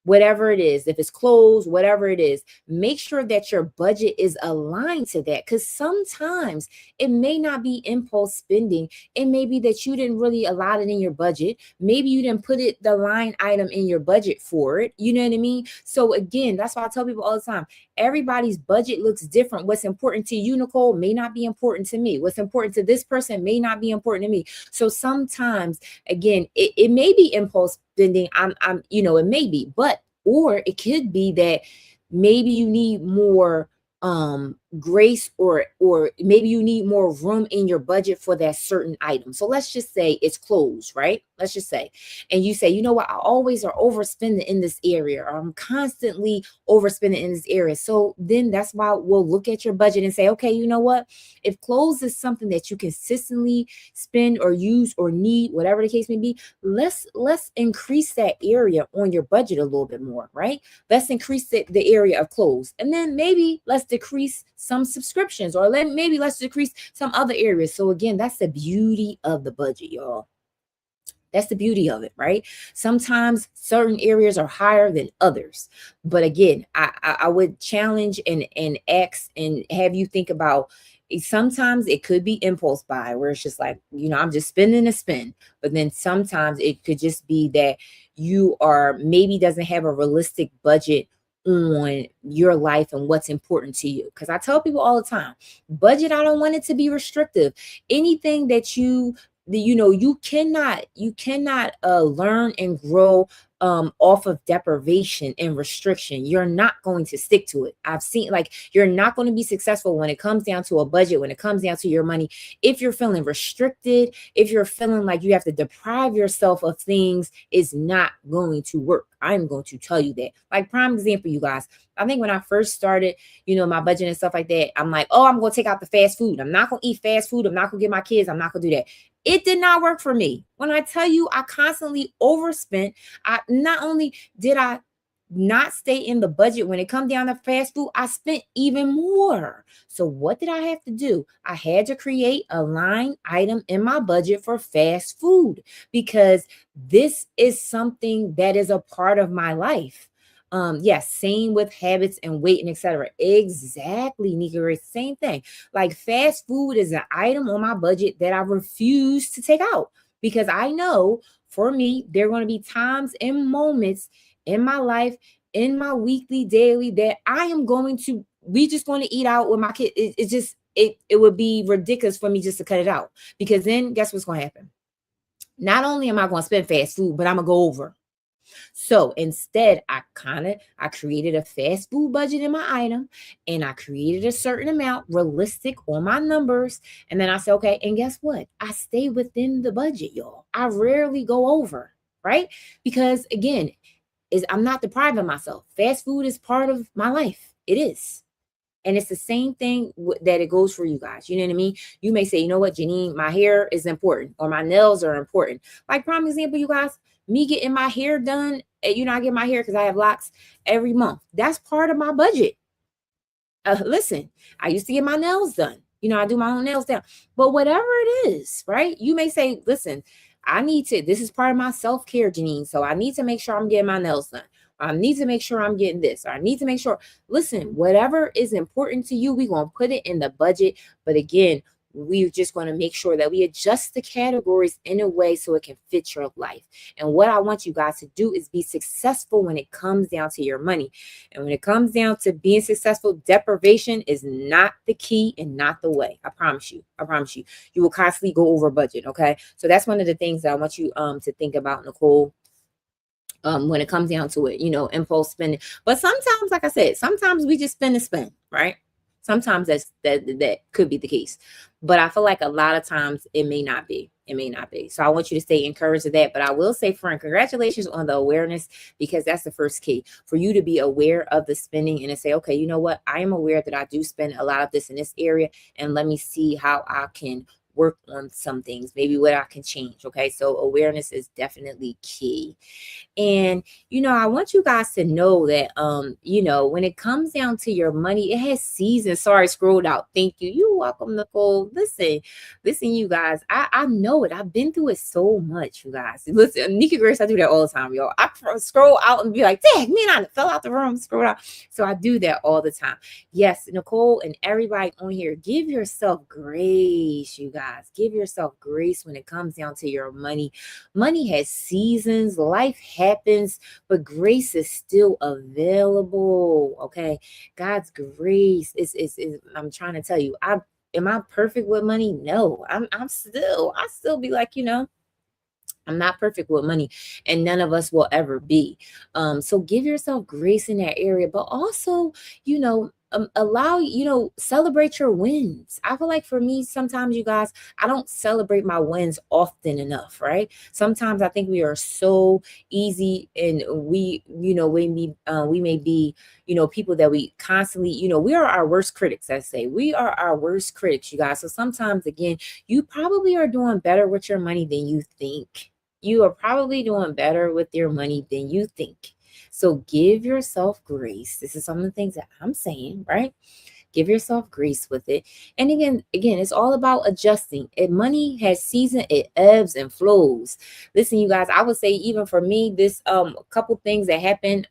Whatever it is, if it's clothes, whatever it is, make sure that your budget is aligned to that. Because sometimes it may not be impulse spending. It may be that you didn't really allot it in your budget. Maybe you didn't put the line item in your budget for it. You know what I mean? So again, that's why I tell people all the time, everybody's budget looks different. What's important to you, Nicole, may not be important to me. What's important to this person may not be important to me. So sometimes, again, it may be impulse spending. It may be, or it could be that maybe you need more grace, or maybe you need more room in your budget for that certain item. So let's just say it's clothes, right? Let's just say, and you say, you know what, I always are overspending in this area, or I'm constantly overspending in this area. So then that's why we'll look at your budget and say, okay, you know what, if clothes is something that you consistently spend or use or need, whatever the case may be, let's increase that area on your budget a little bit more, right? Let's increase the area of clothes, and then maybe let's decrease some subscriptions, or let's decrease some other areas. So again, that's the beauty of the budget, y'all. That's the beauty of it, right? Sometimes certain areas are higher than others. But again, I would challenge and ask and have you think about, sometimes it could be impulse buy, where it's just like, I'm just spending to spend. But then sometimes it could just be that you are maybe doesn't have a realistic budget on your life and what's important to you. Because I tell people all the time, budget, I don't want it to be restrictive. Anything that you cannot learn and grow off of deprivation and restriction. You're not going to stick to it. I've seen, like, you're not going to be successful when it comes down to a budget, when it comes down to your money. If you're feeling restricted, if you're feeling like you have to deprive yourself of things, it's not going to work. I'm going to tell you that. Like, prime example, you guys, I think when I first started, my budget and stuff like that, I'm like, oh, I'm going to take out the fast food. I'm not going to eat fast food. I'm not going to get my kids. I'm not going to do that. It did not work for me. When I tell you, I constantly overspent. Not only did I not stay in the budget, when it come down to fast food, I spent even more. So what did I have to do? I had to create a line item in my budget for fast food, because this is something that is a part of my life. Yes, same with habits and weight and etc. Exactly, Nika. Same thing. Like, fast food is an item on my budget that I refuse to take out, because I know for me, there are going to be times and moments in my life, in my weekly, daily, that we just going to eat out with my kid. It would be ridiculous for me just to cut it out, because then guess what's going to happen? Not only am I going to spend fast food, but I'm going to go over. So instead, I created a fast food budget in my item, and I created a certain amount realistic on my numbers. And then I said, okay, and guess what? I stay within the budget, y'all. I rarely go over, right? Because again, I'm not depriving myself. Fast food is part of my life. It is. And it's the same thing that it goes for you guys. You know what I mean? You may say, you know what, Janine, my hair is important, or my nails are important. Like, prime example, you guys, me getting my hair done, I get my hair because I have locks every month. That's part of my budget. Listen, I used to get my nails done. I do my own nails down. But whatever it is, right? You may say, listen, this is part of my self-care, Janine. So I need to make sure I'm getting my nails done. I need to make sure I'm getting this. Or I need to make sure, listen, whatever is important to you, we're going to put it in the budget. But again, we're just going to make sure that we adjust the categories in a way so it can fit your life. And what I want you guys to do is be successful when it comes down to your money. And when it comes down to being successful, deprivation is not the key and not the way. I promise you. I promise you. You will constantly go over budget. Okay. So that's one of the things that I want you to think about, Nicole. When it comes down to it, impulse spending. But sometimes, like I said, sometimes we just spend, right? Sometimes that could be the case. But I feel like a lot of times it may not be. It may not be. So I want you to stay encouraged of that. But I will say, friend, congratulations on the awareness, because that's the first key for you to be aware of the spending and to say, okay, you know what? I am aware that I do spend a lot of this in this area, and let me see how I can work on some things, maybe what I can change. Okay. So awareness is definitely key. And, I want you guys to know that, when it comes down to your money, it has seasons. Sorry, scrolled out. Thank you. You're welcome, Nicole. Listen, you guys, I know it. I've been through it so much, you guys. Listen, Nika Grace, I do that all the time, y'all. I scroll out and be like, dang, man, I fell out the room, scroll out. So I do that all the time. Yes, Nicole and everybody on here, give yourself grace, you guys. Give yourself grace when it comes down to your money. Money has seasons. Life happens, but grace is still available. Okay. God's grace is I'm trying to tell you, am I perfect with money? No, I still be like, I'm not perfect with money, and none of us will ever be. So give yourself grace in that area, but also, allow, celebrate your wins. I feel like for me, sometimes, you guys, I don't celebrate my wins often enough, right? Sometimes I think we are so easy, and we may be, people that we constantly, we are our worst critics. I say we are our worst critics, you guys. So sometimes, again, you probably are doing better with your money than you think. You are probably doing better with your money than you think. So give yourself grace. This is some of the things that I'm saying, right? Give yourself grace with it. And again, it's all about adjusting. If money has season, it ebbs and flows. Listen, you guys, I would say, even for me, this couple things that happened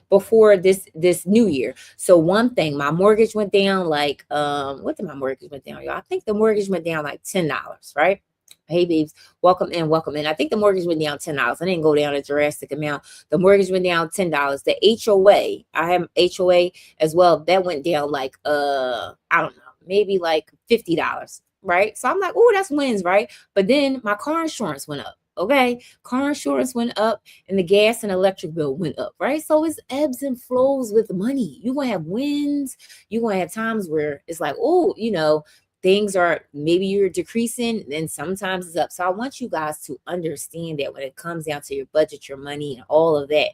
before this new year. So one thing, my mortgage went down like what did my mortgage went down, y'all? I think the mortgage went down like $10, right? Hey babes, welcome in. I think the mortgage went down $10. I didn't go down a drastic amount. The mortgage went down $10. The HOA, I have HOA as well. That went down like I don't know, maybe like $50, right? So I'm like, oh, that's wins, right? But then my car insurance went up. Okay, car insurance went up, and the gas and electric bill went up, right? So it's ebbs and flows with money. You're gonna have wins. You're gonna have times where it's like, oh, things are, maybe you're decreasing, and sometimes it's up. So I want you guys to understand that when it comes down to your budget, your money, and all of that,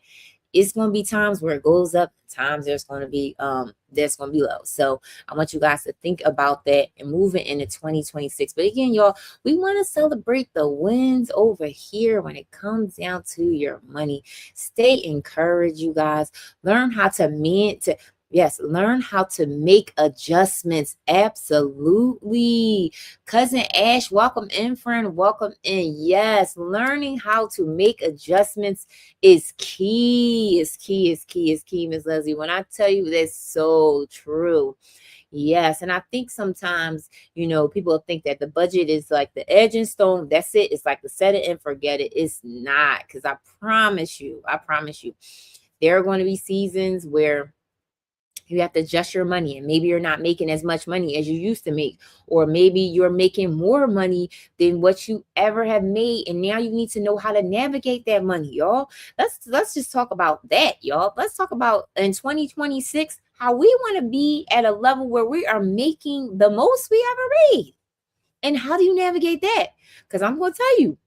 it's going to be times where it goes up, times there's going to be low. So I want you guys to think about that and move it into 2026. But again, y'all, we want to celebrate the wins over here when it comes down to your money. Stay encouraged, you guys. Learn how to learn how to make adjustments. Absolutely. Cousin Ash, welcome in, friend. Welcome in. Yes, learning how to make adjustments is key. Is key, Miss Leslie. When I tell you, that's so true. Yes. And I think sometimes, people think that the budget is like the edge and stone. That's it. It's like the set it and forget it. It's not. Because I promise you, there are going to be seasons where you have to adjust your money, and maybe you're not making as much money as you used to make, or maybe you're making more money than what you ever have made, and now you need to know how to navigate that money, y'all. Let's just talk about that, y'all. Let's talk about in 2026 how we want to be at a level where we are making the most we ever made. And how do you navigate that? Because I'm going to tell you,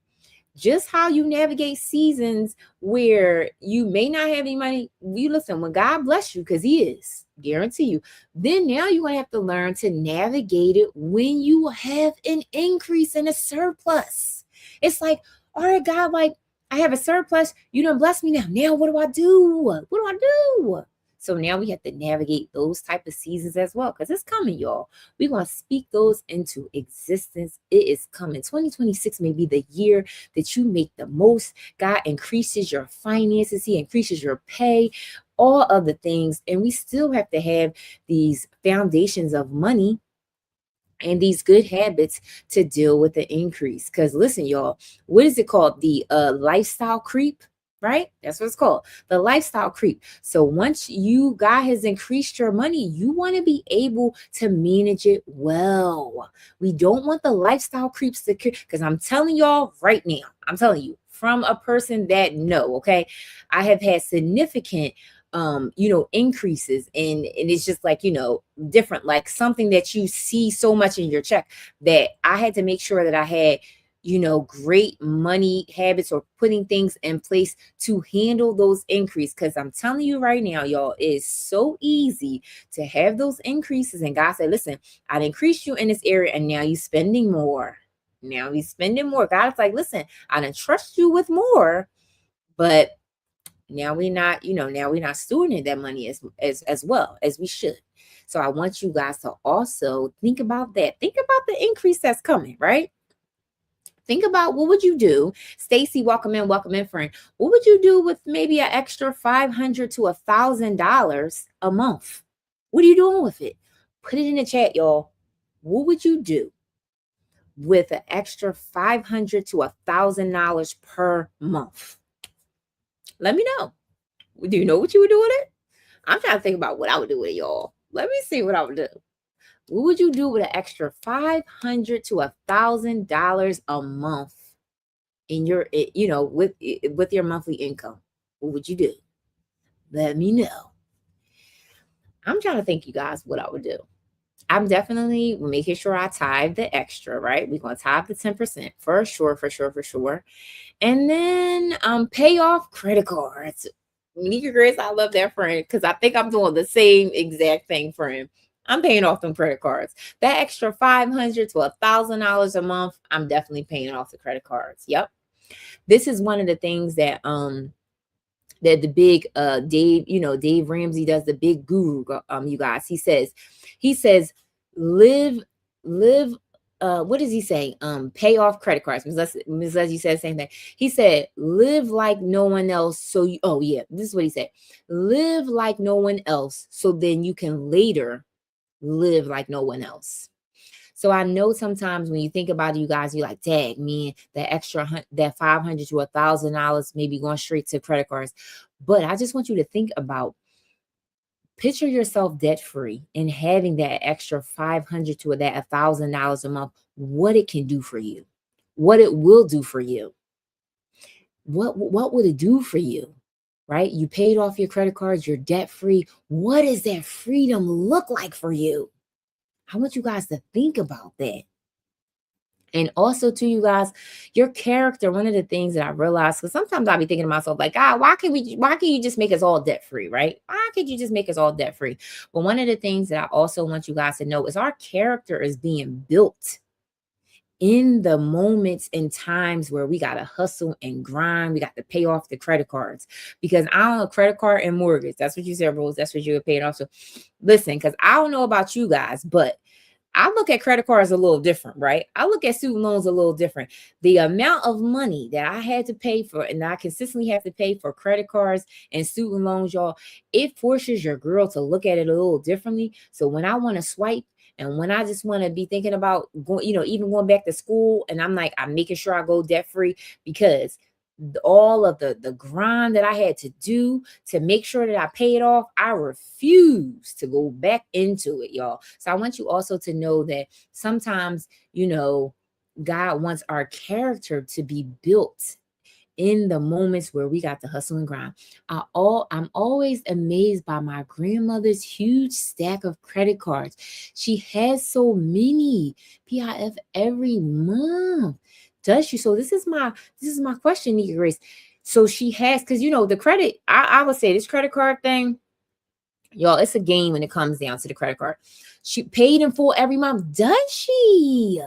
just how you navigate seasons where you may not have any money. You listen, when God bless you, because he is, guarantee you, then now you're going to have to learn to navigate it when you have an increase in a surplus. It's like, all right, God, like, I have a surplus. You done bless me now. Now what do I do? What do I do? So now we have to navigate those type of seasons as well, because it's coming, y'all. We're going to speak those into existence. It is coming. 2026 may be the year that you make the most. God increases your finances. He increases your pay. all of the things. And we still have to have these foundations of money and these good habits to deal with the increase. Because listen, y'all, what is it called? The lifestyle creep, right? That's what it's called, the lifestyle creep. So once God has increased your money, you want to be able to manage it well. We don't want the lifestyle creeps to, because I'm telling y'all right now, I'm telling you from a person that okay, I have had significant increases, and it's just like, different, like something that you see so much in your check, that I had to make sure that I had great money habits, or putting things in place to handle those increases. Because I'm telling you right now, y'all, it's so easy to have those increases, and God said, listen, I'd increase you in this area, and now you're spending more. Now he's spending more. God's like, listen, I didn't trust you with more, but now we're not, now we're not stewarding that money as well as we should. So I want you guys to also think about that. Think about the increase that's coming, right? Think about, what would you do? Stacy, welcome in, friend. What would you do with maybe an extra $500 to $1,000 a month? What are you doing with it? Put it in the chat, y'all. What would you do with an extra $500 to $1,000 per month? Let me know. Do you know what you would do with it? I'm trying to think about what I would do with it, y'all. Let me see what I would do. What would you do with an extra $500 to $1,000 a month in your, with your monthly income? What would you do? Let me know. I'm trying to think, you guys, what I would do. I'm definitely making sure I tithe the extra, right? We're going to tithe the 10% for sure. And then pay off credit cards. Nika Grace, I love that, friend, because I think I'm doing the same exact thing, friend. I'm paying off them credit cards. That extra $500 to $1,000 a month, I'm definitely paying off the credit cards. Yep. This is one of the things that that the big Dave Ramsey does, the big guru, you guys. He says live what does he say? Pay off credit cards. Ms. Leslie said the same thing. He said, live like no one else. So this is what he said. Live like no one else, so then you can later live like no one else. So I know sometimes when you think about it, you guys, you're like, dang, man, that $500 to $1,000 maybe going straight to credit cards. But I just want you to think about, picture yourself debt free and having that extra $500 to that $1,000 a month, what it can do for you, what it will do for you. What would it do for you? Right? You paid off your credit cards, you're debt free. What does that freedom look like for you? I want you guys to think about that. And also, to you guys, your character, one of the things that I realized, because sometimes I'll be thinking to myself, like, God, why can't you just make us all debt free, right? Why can't you just make us all debt free? But one of the things that I also want you guys to know is our character is being built in the moments and times where we got to hustle and grind. We got to pay off the credit cards, because I don't know, credit card and mortgage. That's what you said, Rose. That's what you were paying off. So listen, because I don't know about you guys, but I look at credit cards a little different, right? I look at student loans a little different. The amount of money that I had to pay for, and I consistently have to pay for credit cards and student loans, y'all, it forces your girl to look at it a little differently. So when I want to swipe, and when I just want to be thinking about going, even going back to school, and I'm making sure I go debt free, because all of the grind that I had to do to make sure that I pay it off, I refuse to go back into it, y'all. So I want you also to know that sometimes, God wants our character to be built in the moments where we got to hustle and grind. I'm always amazed by my grandmother's huge stack of credit cards. She has so many PIF every month. Does she? So this is my question, Nika Grace. So she has, because the credit, I would say this credit card thing, y'all, it's a game when it comes down to the credit card. She paid in full every month. Does she?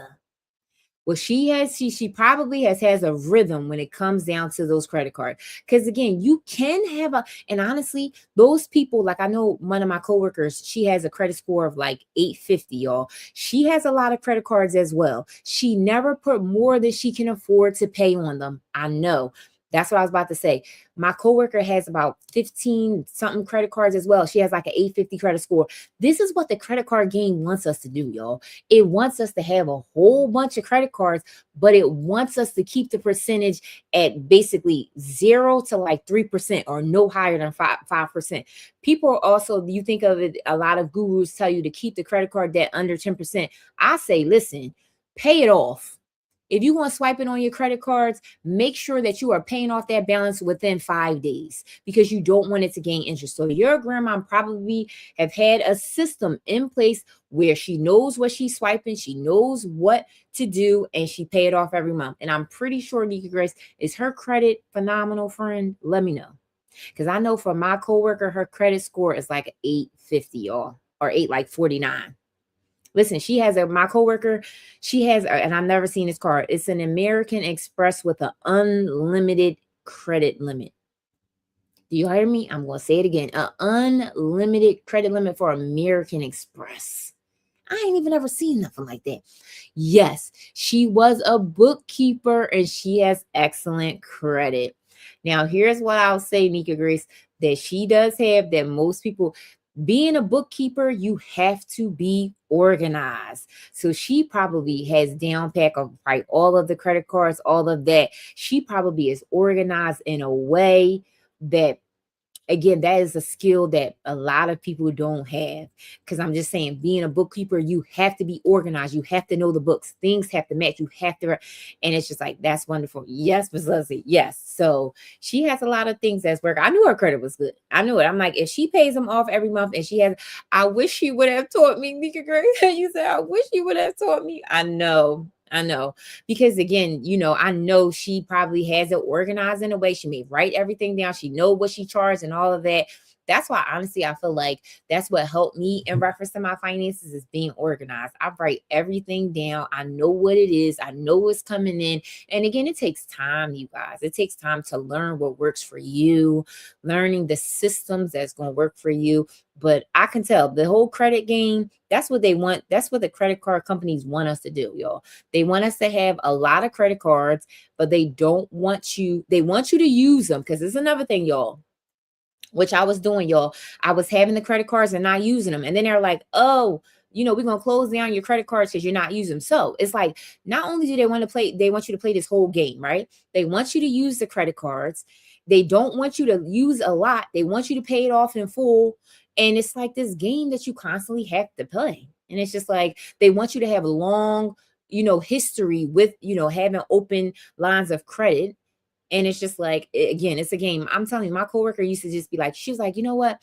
Well, she probably has a rhythm when it comes down to those credit cards. Because again, you can have and honestly, those people, like I know one of my coworkers, she has a credit score of like 850, y'all. She has a lot of credit cards as well. She never put more than she can afford to pay on them. I know. That's what I was about to say. My coworker has about 15 something credit cards as well. She has like an 850 credit score. This is what the credit card game wants us to do, y'all. It wants us to have a whole bunch of credit cards, but it wants us to keep the percentage at basically 0 to like 3% or no higher than 5%. People are also, you think of it, a lot of gurus tell you to keep the credit card debt under 10%. I say, listen, pay it off. If you want to swipe it on your credit cards, make sure that you are paying off that balance within 5 days because you don't want it to gain interest. So your grandma probably have had a system in place where she knows what she's swiping, she knows what to do, and she pay it off every month. And I'm pretty sure, Nika Grace, is her credit phenomenal, friend? Let me know. Because I know for my coworker, her credit score is like 850, y'all, or 849. Listen, she has my coworker, she has, and I've never seen this card. It's an American Express with an unlimited credit limit. Do you hear me? I'm going to say it again. An unlimited credit limit for American Express. I ain't even ever seen nothing like that. Yes, she was a bookkeeper and she has excellent credit. Now, here's what I'll say, Nika Grace, that she does have that most people, being a bookkeeper, you have to be organized. So she probably has down pack of right all of the credit cards, all of that. She probably is organized in a way that, again, that is a skill that a lot of people don't have. Because I'm just saying, being a bookkeeper, you have to be organized. You have to know the books. Things have to match. You have to, and it's just like, that's wonderful. Yes, Miss Leslie. Yes. So she has a lot of things that's working. I knew her credit was good. I knew it. I'm like, if she pays them off every month and she has, I wish she would have taught me, Nika Grace. You said, I wish you would have taught me. I know. Because again, I know she probably has it organized in a way. She may write everything down. She know what she charged and all of that. That's why, honestly, I feel like that's what helped me in reference to my finances is being organized. I write everything down. I know what it is. I know what's coming in. And again, it takes time, you guys. It takes time to learn what works for you, learning the systems that's going to work for you. But I can tell the whole credit game, that's what they want. That's what the credit card companies want us to do, y'all. They want us to have a lot of credit cards, but they want you to use them. Because it's another thing, y'all, which I was doing, y'all. I was having the credit cards and not using them. And then they're like, oh, we're going to close down your credit cards because you're not using them. So it's like, not only do they want you to play this whole game, right? They want you to use the credit cards. They don't want you to use a lot. They want you to pay it off in full. And it's like this game that you constantly have to play. And it's just like, they want you to have a long, history with, having open lines of credit. And it's just like, again, it's a game. I'm telling you, my coworker used to just be like, she was like, you know what?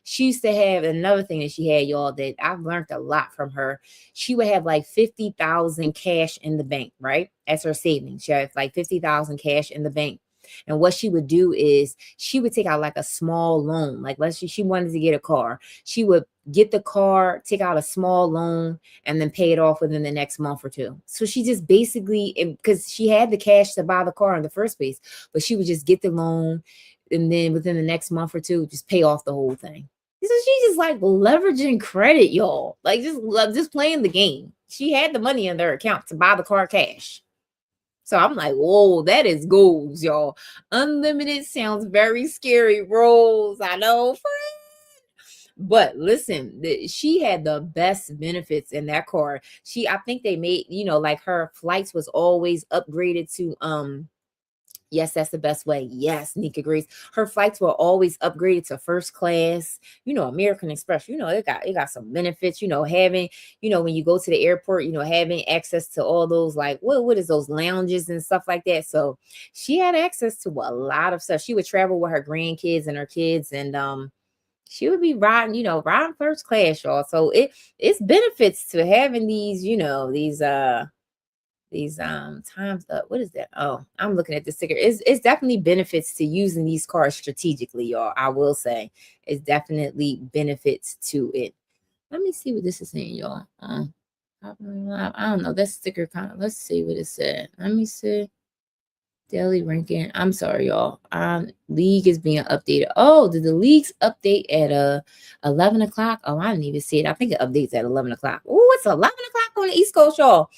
She used to have another thing that she had, y'all, that I've learned a lot from her. She would have like 50,000 cash in the bank, right? As her savings. She had like 50,000 cash in the bank. And what she would do is she would take out like a small loan. Like let's say she wanted to get a car. She would get the car, take out a small loan, and then pay it off within the next month or two. So she just basically, because she had the cash to buy the car in the first place, but she would just get the loan and then within the next month or two, just pay off the whole thing. So she's just like leveraging credit, y'all. Like just playing the game. She had the money in their account to buy the car cash. So I'm like, whoa, that is goals, y'all. Unlimited sounds very scary. Rose, I know, friend. But listen, she had the best benefits in that car. I think they made, like her flights was always upgraded to, yes, that's the best way. Yes, Nika agrees. Her flights were always upgraded to first class. American Express, it got some benefits, having, when you go to the airport, having access to all those, like, what is those lounges and stuff like that. So she had access to a lot of stuff. She would travel with her grandkids and her kids, and she would be riding first class, y'all. So it's benefits to having these times up. What is that? Oh, I'm looking at the sticker. It's definitely benefits to using these cars strategically, y'all. I will say it's definitely benefits to it. Let me see what this is saying, y'all. I don't know. That sticker kind of, let's see what it said. Let me see. Daily ranking. I'm sorry, y'all. League is being updated. Oh, did the leagues update at 11 o'clock? Oh, I didn't even see it. I think it updates at 11 o'clock. Oh, it's 11 o'clock on the East Coast, y'all.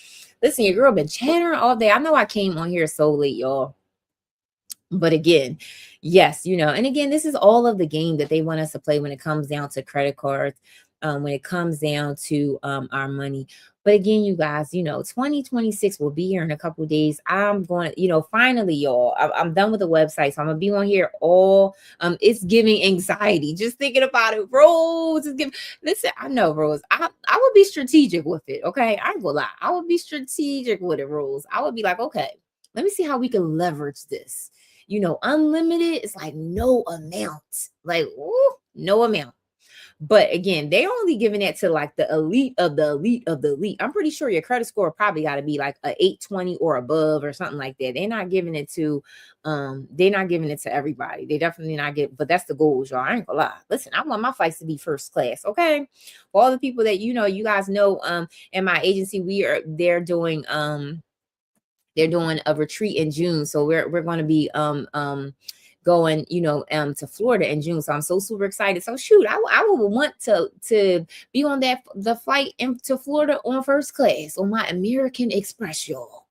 Listen, your girl been chattering all day. I know I came on here so late, y'all. But again, yes, and again, this is all of the game that they want us to play when it comes down to credit cards, when it comes down to our money. But again, you guys, 2026 will be here in a couple of days. I'm going, finally, y'all, I'm done with the website. So I'm going to be on here all, it's giving anxiety. Just thinking about it. Rose is giving, listen, I know, Rose, I would be strategic with it. Okay. I ain't gonna lie. I would be strategic with it, Rose. I would be like, okay, let me see how we can leverage this. Unlimited is like no amount, like, ooh, no amount. But again, they're only giving that to like the elite of the elite of the elite. I'm pretty sure your credit score probably got to be like a 820 or above or something like that. They're not giving it to everybody. They definitely not get, but that's the goal, y'all. I ain't gonna lie. Listen, I want my flights to be first class. Okay. For all the people that you guys know, in my agency, they're doing a retreat in June. So we're going to be going to Florida in June. So I'm so super excited. So shoot, I would want to be on the flight into Florida on first class on my American Express, y'all.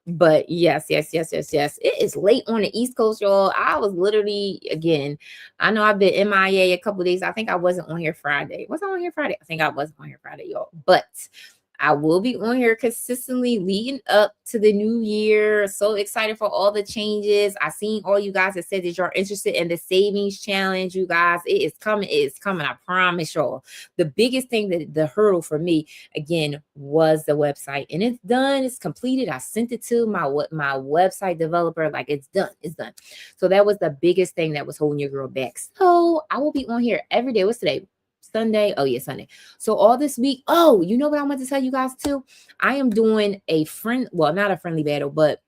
But yes. It is late on the East Coast, y'all. I was literally, again, I know I've been MIA a couple of days. I think I wasn't on here Friday. Was I on here Friday? I think I wasn't on here Friday, y'all. But I will be on here consistently leading up to the new year. So excited for all the changes. I seen all you guys that said that you're interested in the savings challenge. You guys, it is coming. It is coming. I promise y'all. The biggest thing, that the hurdle for me, again, was the website. And it's done. It's completed. I sent it to my website developer. Like, it's done. It's done. So that was the biggest thing that was holding your girl back. So I will be on here every day. What's today? Sunday. Oh yeah, Sunday. So all this week. Oh, you know what I want to tell you guys too? I am doing not a friendly battle, but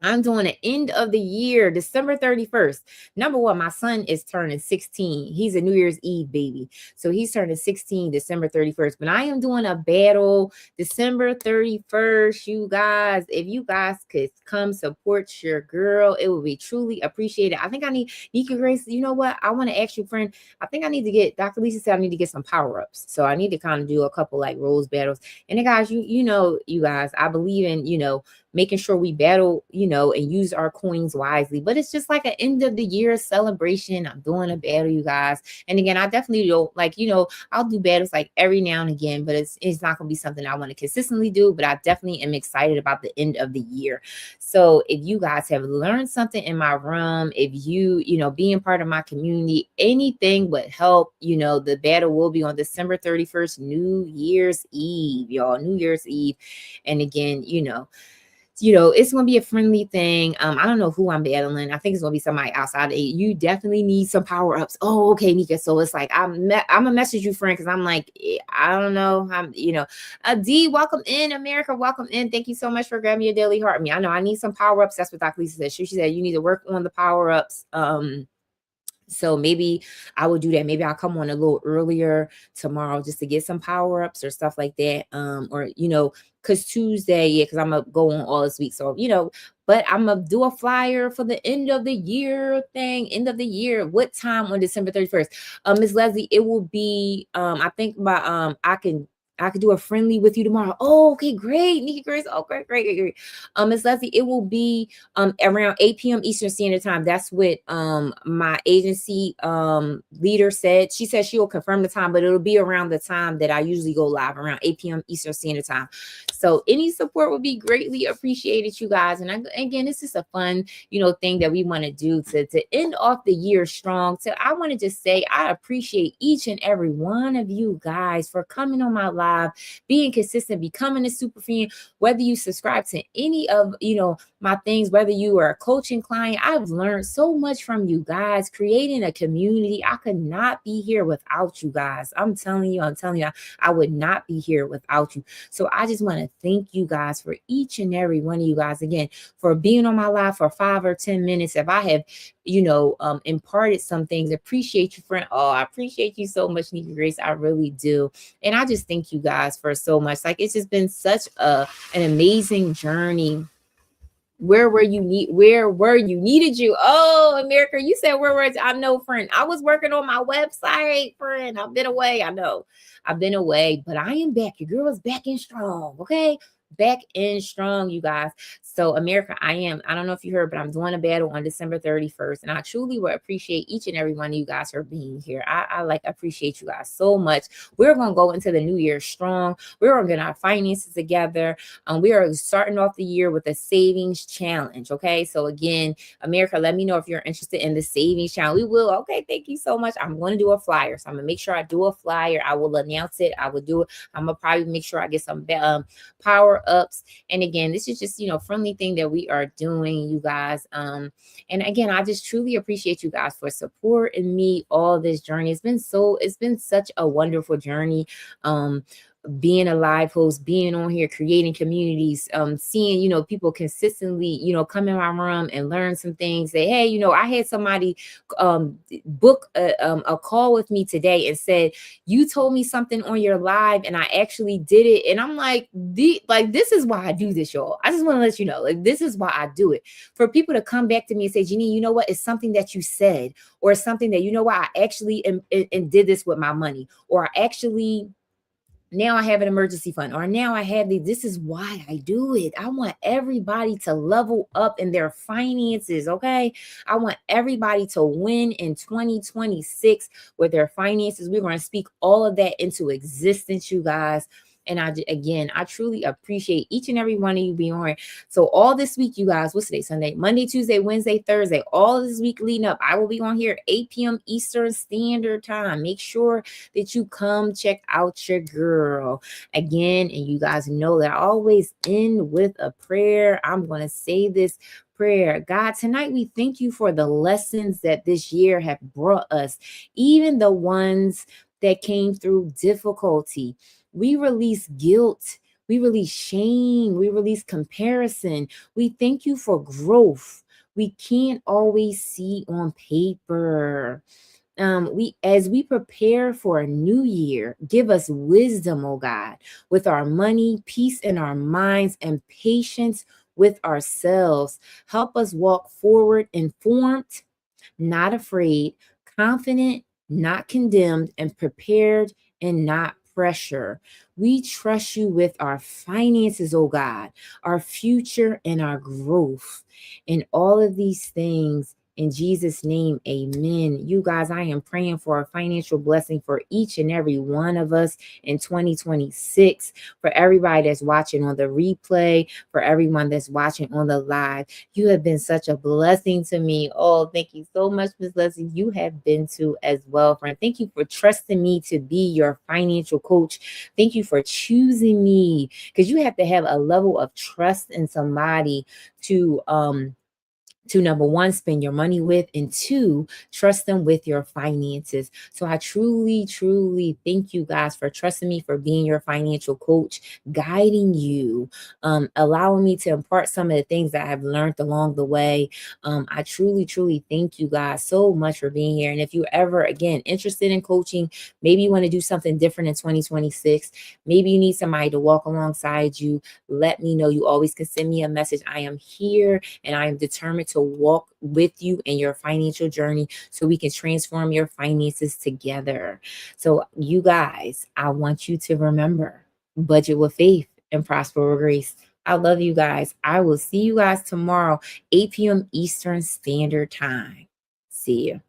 I'm doing an end of the year, December 31st. Number one, my son is turning 16. He's a New Year's Eve baby. So he's turning 16 December 31st. But I am doing a battle December 31st. You guys, if you guys could come support your girl, it would be truly appreciated. I think I need Nika Grace. You know what? I want to ask you, friend. I think I need to get, Dr. Lisa said I need to get some power-ups. So I need to kind of do a couple like rose battles. And then guys, you guys, I believe in, making sure we battle, and use our coins wisely. But it's just like an end of the year celebration. I'm doing a battle, you guys. And again, I definitely don't I'll do battles like every now and again, but it's not going to be something I want to consistently do. But I definitely am excited about the end of the year. So if you guys have learned something in my room, if you, being part of my community, anything would help, the battle will be on December 31st, New Year's Eve, y'all, New Year's Eve. And again, it's going to be a friendly thing. I don't know who I'm battling. I think it's going to be somebody outside. You definitely need some power ups. Oh, okay, Nika. So it's like, I'm going to message you, friend, because I'm like, I don't know. D, welcome in. America, welcome in. Thank you so much for grabbing your daily heart. I know I need some power ups. That's what Dr. Lisa said. She said, you need to work on the power ups. So maybe I will do that. Maybe I'll come on a little earlier tomorrow just to get some power ups or stuff like that. Because Tuesday, because I'm going to go on all this week. So, but I'm going to do a flyer for the end of the year thing. End of the year. What time on December 31st? Miss Leslie, it will be, I think I could do a friendly with you tomorrow. Oh, okay, great. Nikki Grace. Oh, great. Miss Leslie, it will be around 8 p.m. Eastern Standard Time. That's what my agency leader said. She said she will confirm the time, but it'll be around the time that I usually go live, around 8 p.m. Eastern Standard Time. So any support would be greatly appreciated, you guys. And again, this is a fun, thing that we want to do to end off the year strong. So I want to just say I appreciate each and every one of you guys for coming on my live, being consistent, becoming a super fan, whether you subscribe to any of my things, whether you are a coaching client. I've learned so much from you guys, creating a community. I could not be here without you guys. I'm telling you, I would not be here without you. So I just want to thank you guys for each and every one of you guys, again, for being on my live for 5 or 10 minutes. If I have imparted some things, appreciate you, friend. Oh, I appreciate you so much, Nika Grace. I really do. And I just thank you guys for so much. Like, it's just been such an amazing journey. Where were you needed you? Oh, America, you said where were you? I know, friend. I was working on my website, friend. I've been away. I know I've been away, but I am back. Your girl is back and strong. Okay. back in strong, you guys. So America, I don't know if you heard, but I'm doing a battle on December 31st. And I truly will appreciate each and every one of you guys for being here. I like appreciate you guys so much. We're going to go into the new year strong. We're going to get our finances together. We are starting off the year with a savings challenge. Okay. So again, America, let me know if you're interested in the savings challenge. We will. Okay. Thank you so much. I'm going to do a flyer. So I'm going to make sure I do a flyer. I will announce it. I will do it. I'm going to probably make sure I get some power ups. And again, this is just, friendly thing that we are doing, you guys. And again, I just truly appreciate you guys for supporting me all this journey. It's been such a wonderful journey. Being a live host, being on here, creating communities, seeing, people consistently, come in my room and learn some things. Say, hey, I had somebody book a call with me today and said, you told me something on your live and I actually did it. And I'm like, this is why I do this, y'all. I just want to let you know, this is why I do it. For people to come back to me and say, Jeanine, you know what? It's something that you said, or it's something that, I actually and did this with my money, or I actually now I have an emergency fund, or now I have this is why I do it. I want everybody to level up in their finances. Okay. I want everybody to win in 2026 with their finances. We're going to speak all of that into existence, you guys. And I truly appreciate each and every one of you being on. So all this week, you guys, what's today? Sunday, Monday, Tuesday, Wednesday, Thursday, all of this week leading up, I will be on here 8 p.m. Eastern Standard Time. Make sure that you come check out your girl again. And you guys know that I always end with a prayer. I'm going to say this prayer. God, tonight we thank you for the lessons that this year have brought us, even the ones that came through difficulty. We release guilt. We release shame. We release comparison. We thank you for growth we can't always see on paper. As we prepare for a new year, give us wisdom, oh God, with our money, peace in our minds, and patience with ourselves. Help us walk forward informed, not afraid, confident, not condemned, and prepared and not pressure. We trust you with our finances, oh God, our future and our growth. In all of these things, in Jesus' name, amen. You guys, I am praying for a financial blessing for each and every one of us in 2026, for everybody that's watching on the replay, for everyone that's watching on the live. You have been such a blessing to me. Oh, thank you so much, Miss Leslie. You have been too as well, friend. Thank you for trusting me to be your financial coach. Thank you for choosing me, because you have to have a level of trust in somebody to number one, spend your money with, and two, trust them with your finances. So I truly, truly thank you guys for trusting me, for being your financial coach, guiding you, allowing me to impart some of the things that I've learned along the way. I truly, truly thank you guys so much for being here. And if you're ever, again, interested in coaching, maybe you want to do something different in 2026, maybe you need somebody to walk alongside you, let me know. You always can send me a message. I am here and I am determined to walk with you in your financial journey so we can transform your finances together. So you guys, I want you to remember, budget with faith and prosper with grace. I love you guys. I will see you guys tomorrow, 8 p.m. Eastern Standard Time. See you.